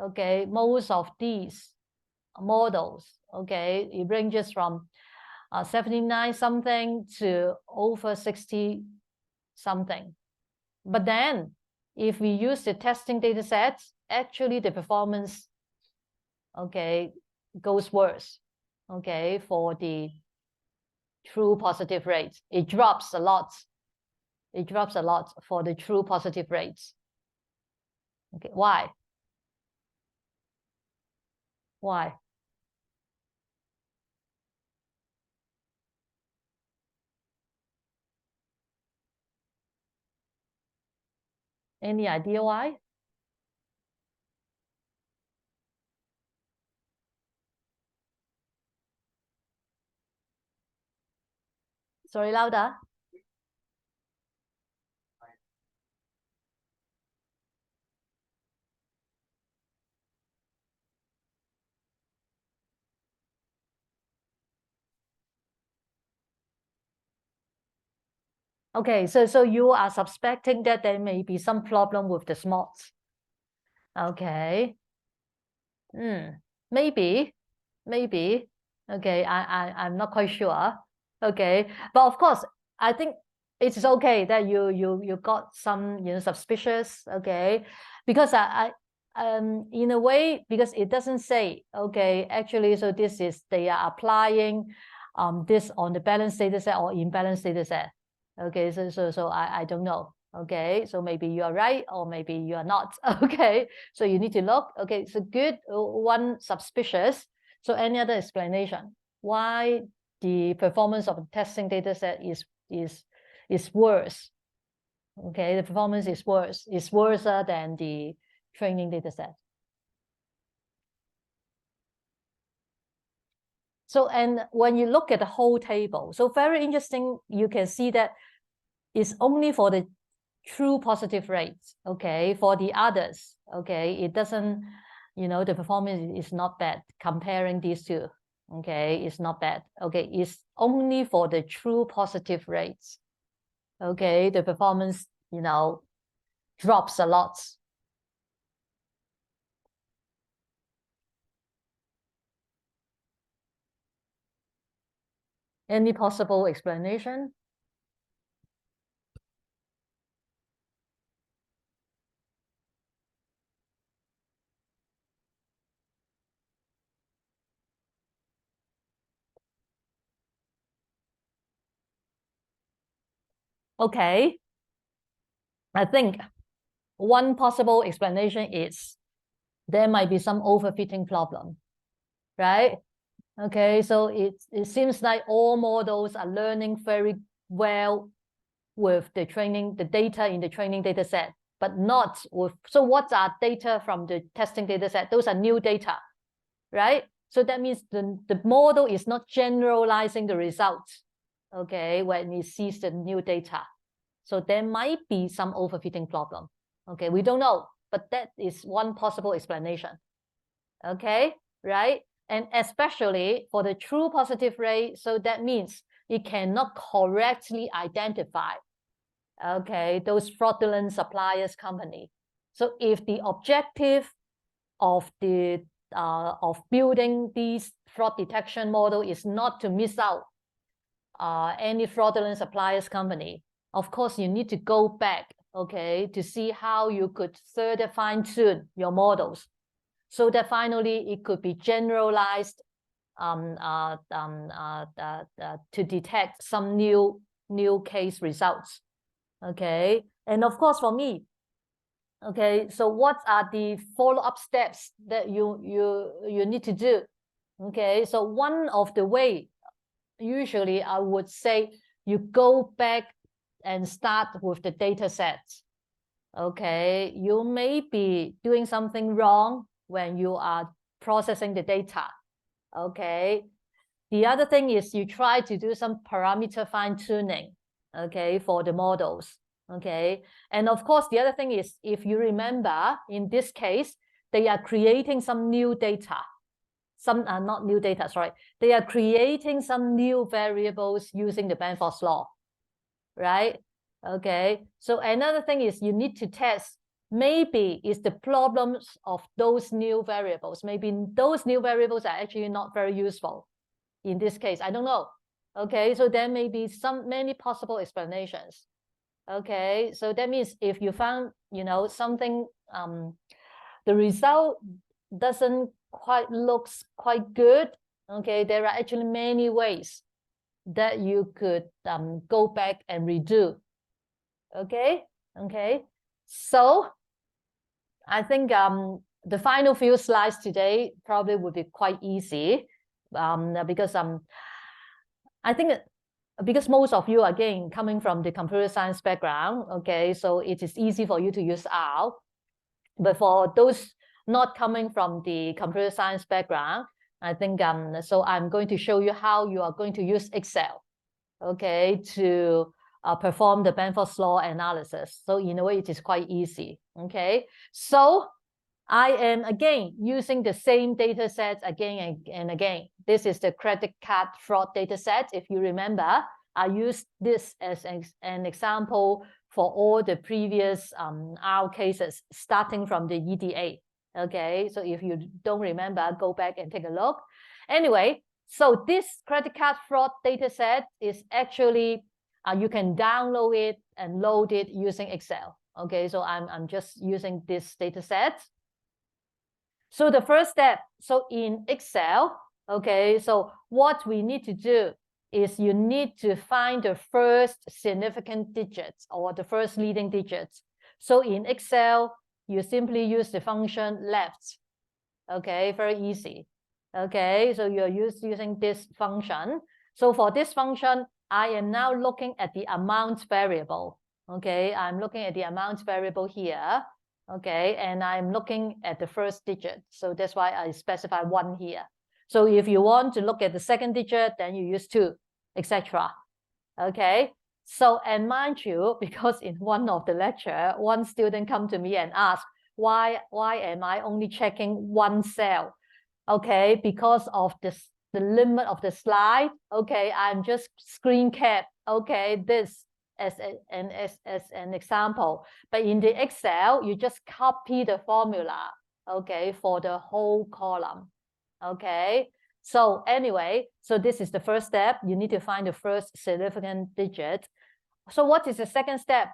A: Okay, most of these models, okay, it ranges from 79 something to over 60 something. But then if we use the testing data sets, actually the performance, okay, goes worse, okay, for the true positive rates. It drops a lot. It drops a lot for the true positive rates. Okay, why? Why? Any idea why? Sorry, louder. Okay, so you are suspecting that there may be some problem with the smarts. Okay. Maybe. Okay, I'm not quite sure. Okay, but of course, I think it's okay that you got some suspicious. Okay, because I in a way, because it doesn't say, okay, actually, so this is they are applying this on the balanced data set or imbalanced data set. Okay, so I don't know. Okay, so maybe you are right or maybe you are not. Okay, so you need to look. Okay, so good, one suspicious. So any other explanation why the performance of the testing data set is worse? Okay, the performance is worse than the training data set. So, and when you look at the whole table, so very interesting, you can see that it's only for the true positive rates. Okay, for the others, okay, it doesn't, the performance is not bad comparing these two. Okay, it's not bad. Okay, it's only for the true positive rates. Okay, the performance, drops a lot. Any possible explanation? Okay, I think one possible explanation is there might be some overfitting problem, right? Okay, so it seems like all models are learning very well with the data in the training data set, but not with, so what are data from the testing data set? Those are new data, right? So that means the model is not generalizing the results, okay, when it sees the new data. So there might be some overfitting problem. Okay, we don't know, but that is one possible explanation. Okay, right? And especially for the true positive rate, so that means it cannot correctly identify, okay, those fraudulent suppliers company. So if the objective of the of building these fraud detection model is not to miss out any fraudulent suppliers company, of course you need to go back, okay, to see how you could further fine-tune your models so that finally it could be generalized to detect some new case results. Okay, and of course for me, okay, so what are the follow-up steps that you need to do? Okay, so one of the way, usually I would say you go back and start with the data sets. Okay, you may be doing something wrong when you are processing the data. Okay, the other thing is you try to do some parameter fine-tuning, okay, for the models. Okay, and of course the other thing is, if you remember, in this case they are creating some new data, some are not new data, sorry, they are creating some new variables using the Benford's law, right? Okay, so another thing is you need to test, maybe is the problems of those new variables, maybe those new variables are actually not very useful in this case, I don't know. Okay, so there may be many possible explanations. Okay, so that means if you found, something, the result doesn't looks quite good. Okay, there are actually many ways that you could go back and redo. Okay, so I think the final few slides today probably would be quite easy because I think because most of you, again, coming from the computer science background, okay, so it is easy for you to use R. But for those not coming from the computer science background, I think, so I'm going to show you how you are going to use Excel, okay, to perform the Benford's law analysis. So in a way, it is quite easy, okay? So I am, again, using the same data sets again and again. This is the credit card fraud data set. If you remember, I used this as an example for all the previous R cases, starting from the EDA, okay? So if you don't remember, go back and take a look. Anyway, so this credit card fraud data set is actually, you can download it and load it using Excel, okay? So I'm just using this data set. So the first step, so in Excel, okay, so what we need to do is you need to find the first significant digits or the first leading digits. So in Excel, you simply use the function left, okay, very easy. Okay, so you're using this function. So for this function, I am now looking at the amount variable, okay? I'm looking at the amount variable here. Okay, and I'm looking at the first digit. So that's why I specify 1 here. So if you want to look at the second digit, then you use 2, etc. Okay, so and mind you, because in one of the lecture, one student come to me and ask, why am I only checking 1 cell? Okay, because of the limit of the slide. Okay, I'm just screen cap, okay, this as an example. But in the Excel, you just copy the formula, okay, for the whole column. Okay, so anyway, so this is the first step. You need to find the first significant digit. So what is the second step?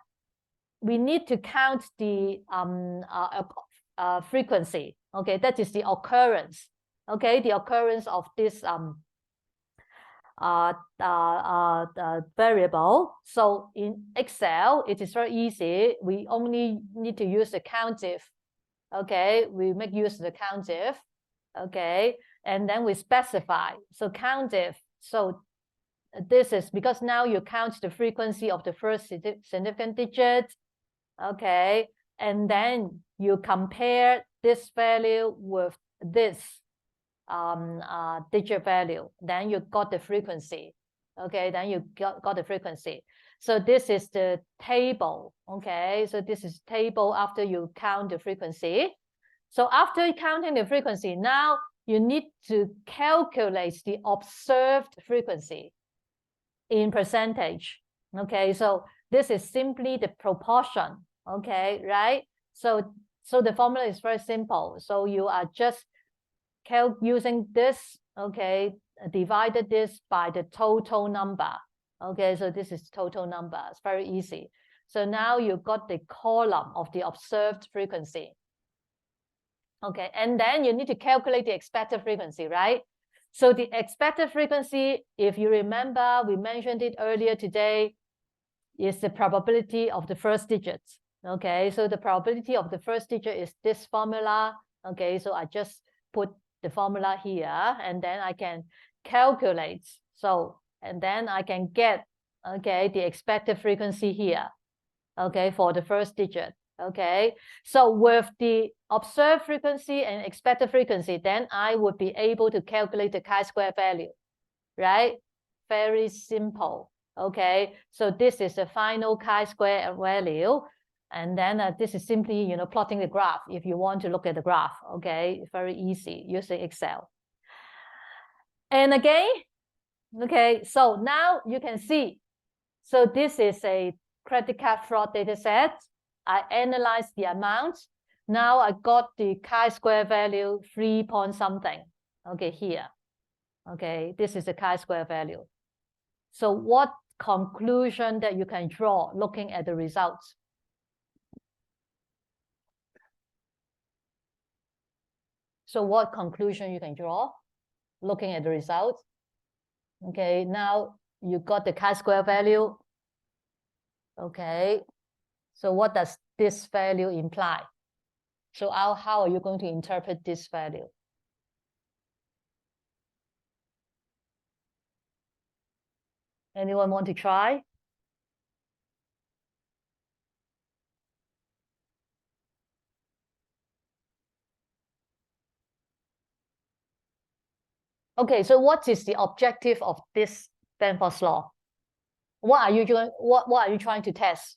A: We need to count the frequency. Okay, that is the occurrence. Okay, the occurrence of this variable. So in Excel, it is very easy. We only need to use the COUNTIF. Okay, we make use of the COUNTIF. Okay, and then we specify. So COUNTIF. So this is because now you count the frequency of the first significant digit. Okay, and then you compare this value with this digit value, then you got the frequency. Okay, then you got the frequency. So this is the table. Okay, so this is table after you count the frequency. So after counting the frequency, now you need to calculate the observed frequency in percentage. Okay, so this is simply the proportion. Okay, right? So the formula is very simple. So you are just using this, okay, divided this by the total number. Okay, so this is total number. It's very easy. So now you got the column of the observed frequency. Okay, and then you need to calculate the expected frequency, right? So the expected frequency, if you remember, we mentioned it earlier today, is the probability of the first digit. Okay, so the probability of the first digit is this formula. Okay, so I just put the formula here, and then I can calculate. So, and then I can get, okay, the expected frequency here, okay, for the first digit. Okay, so with the observed frequency and expected frequency, then I would be able to calculate the chi-square value, right? Very simple. Okay, so this is the final chi-square value. And then this is simply, you know, plotting the graph if you want to look at the graph. Okay, very easy using Excel. And again, okay, so now you can see. So this is a credit card fraud data set. I analyzed the amount. Now I got the chi-square value 3 point something. Okay, here. Okay, this is the chi-square value. So what conclusion that you can draw looking at the results? So what conclusion you can draw looking at the results? Okay, now you got the chi-square value. Okay, so what does this value imply? So how are you going to interpret this value? Anyone want to try? Okay, so what is the objective of this Danforth law? What are you doing? What are you trying to test?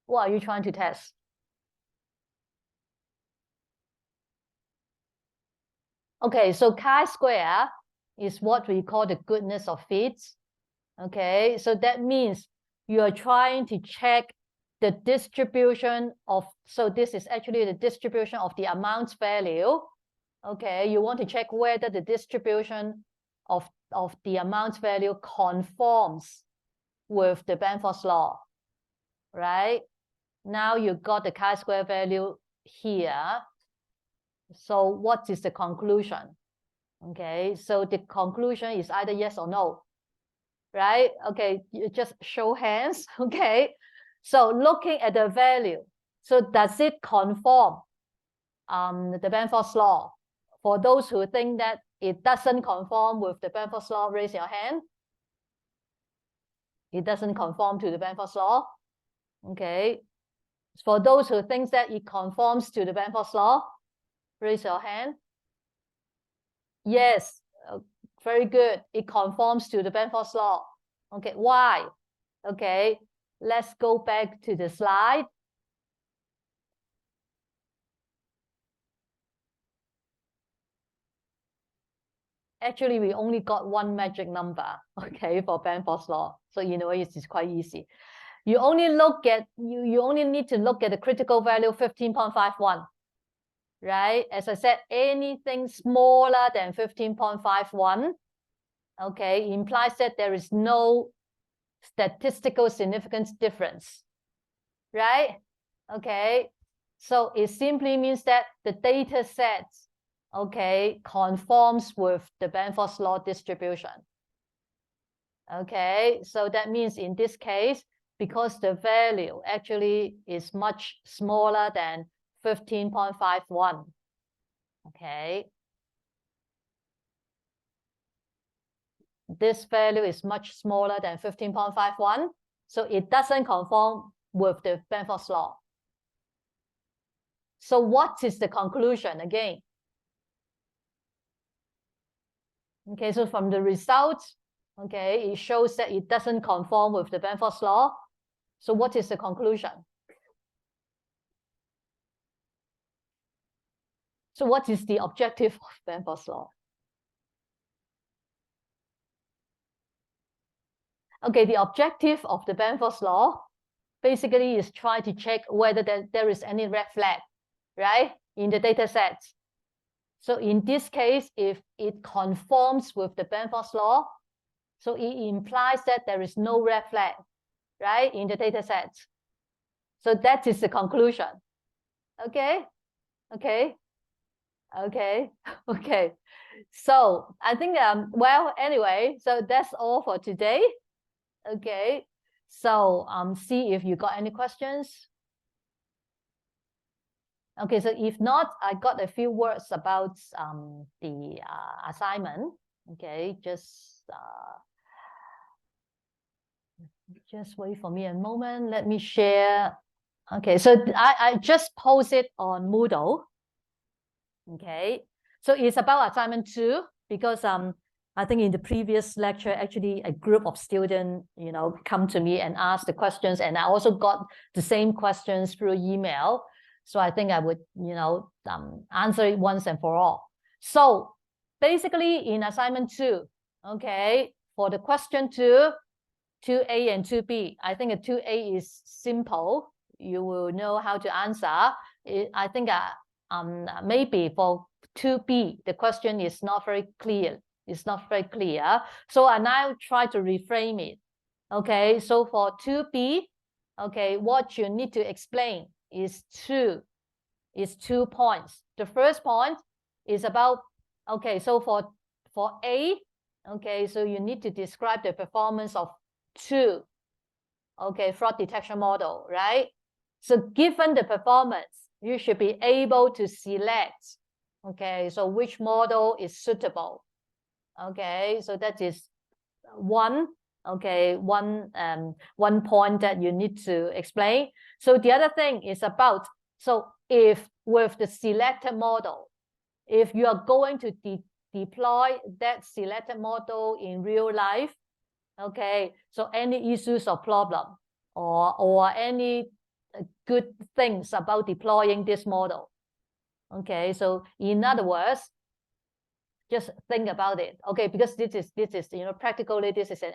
A: What are you trying to test? Okay, so chi-square is what we call the goodness of fits. Okay, so that means you are trying to check the distribution of, so this is actually the distribution of the amount value. Okay, you want to check whether the distribution of the amount value conforms with the Danforth law, right? Now you got the chi-square value here. So what is the conclusion? Okay, so the conclusion is either yes or no, right? Okay, you just show hands. Okay, so looking at the value, so does it conform the Danforth law? For those who think that it doesn't conform with the Danforth law, raise your hand. It doesn't conform to the Danforth law. Okay, for those who think that it conforms to the Danforth law, raise your hand. Yes, very good. It conforms to the Danforth law. Okay, why? Okay, let's go back to the slide. Actually, we only got one magic number, okay, for Danforth law. So you know it's quite easy. You only look at you only need to look at the critical value 15.51. Right? As I said, anything smaller than 15.51, okay, implies that there is no statistical significance difference, right? Okay, so it simply means that the data set, okay, conforms with the Danforth law distribution. Okay, so that means in this case, because the value actually is much smaller than 15.51. Okay. This value is much smaller than 15.51. So it doesn't conform with the Danforth law. So what is the conclusion again? Okay, so from the results, okay, it shows that it doesn't conform with the Danforth law. So what is the conclusion? So what is the objective of Danforth law? Okay, the objective of the Danforth law basically is try to check whether there is any red flag, right, in the data sets. So in this case, if it conforms with the Danforth law, so it implies that there is no red flag, right, in the data sets. So that is the conclusion. Okay, okay, okay, okay. So I think, well, anyway, so that's all for today. Okay, so see if you got any questions. Okay, so if not, I got a few words about the assignment. Okay, just wait for me a moment. Let me share. Okay, so I just posted on Moodle. Okay, so it's about assignment 2 because I think in the previous lecture, actually a group of students, you know, come to me and ask the questions, and I also got the same questions through email. So I think I would, you know, answer it once and for all. So basically in assignment 2, okay, for the question 2A and 2B, I think a 2A is simple. You will know how to answer. I think maybe for 2B, the question is not very clear. It's not very clear. So I now try to reframe it. Okay, so for 2B, okay, what you need to explain is two points. The first point is about, okay, so for A, okay, so you need to describe the performance of 2, okay, fraud detection model, right? So given the performance, you should be able to select, okay, so which model is suitable. Okay, so that is one, okay, one point that you need to explain. So the other thing is about, so if with the selected model, if you are going to deploy that selected model in real life, okay, so any issues or problem or any good things about deploying this model. Okay, so in other words, just think about it. Okay, because this is practically this is an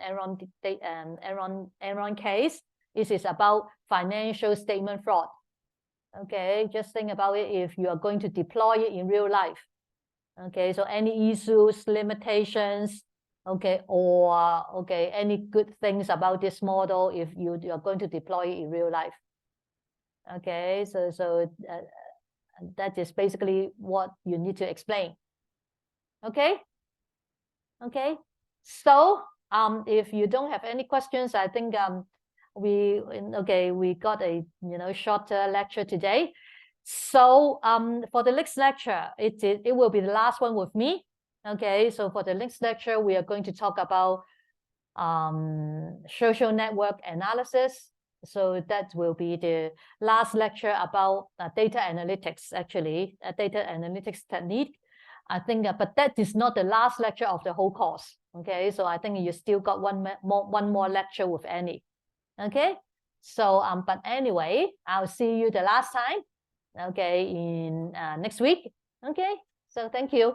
A: Enron case. This is about financial statement fraud. Okay, just think about it if you are going to deploy it in real life. Okay, so any issues, limitations, okay, or okay, any good things about this model if you are going to deploy it in real life. Okay, so that is basically what you need to explain. Okay. Okay. So if you don't have any questions, I think we got a shorter lecture today. So for the next lecture, it will be the last one with me. Okay, so for the next lecture, we are going to talk about social network analysis. So that will be the last lecture about data analytics, actually, a data analytics technique. I think, but that is not the last lecture of the whole course. Okay, so I think you still got one more lecture with Annie. Okay, so but anyway, I'll see you the last time. Okay, in next week. Okay, so thank you.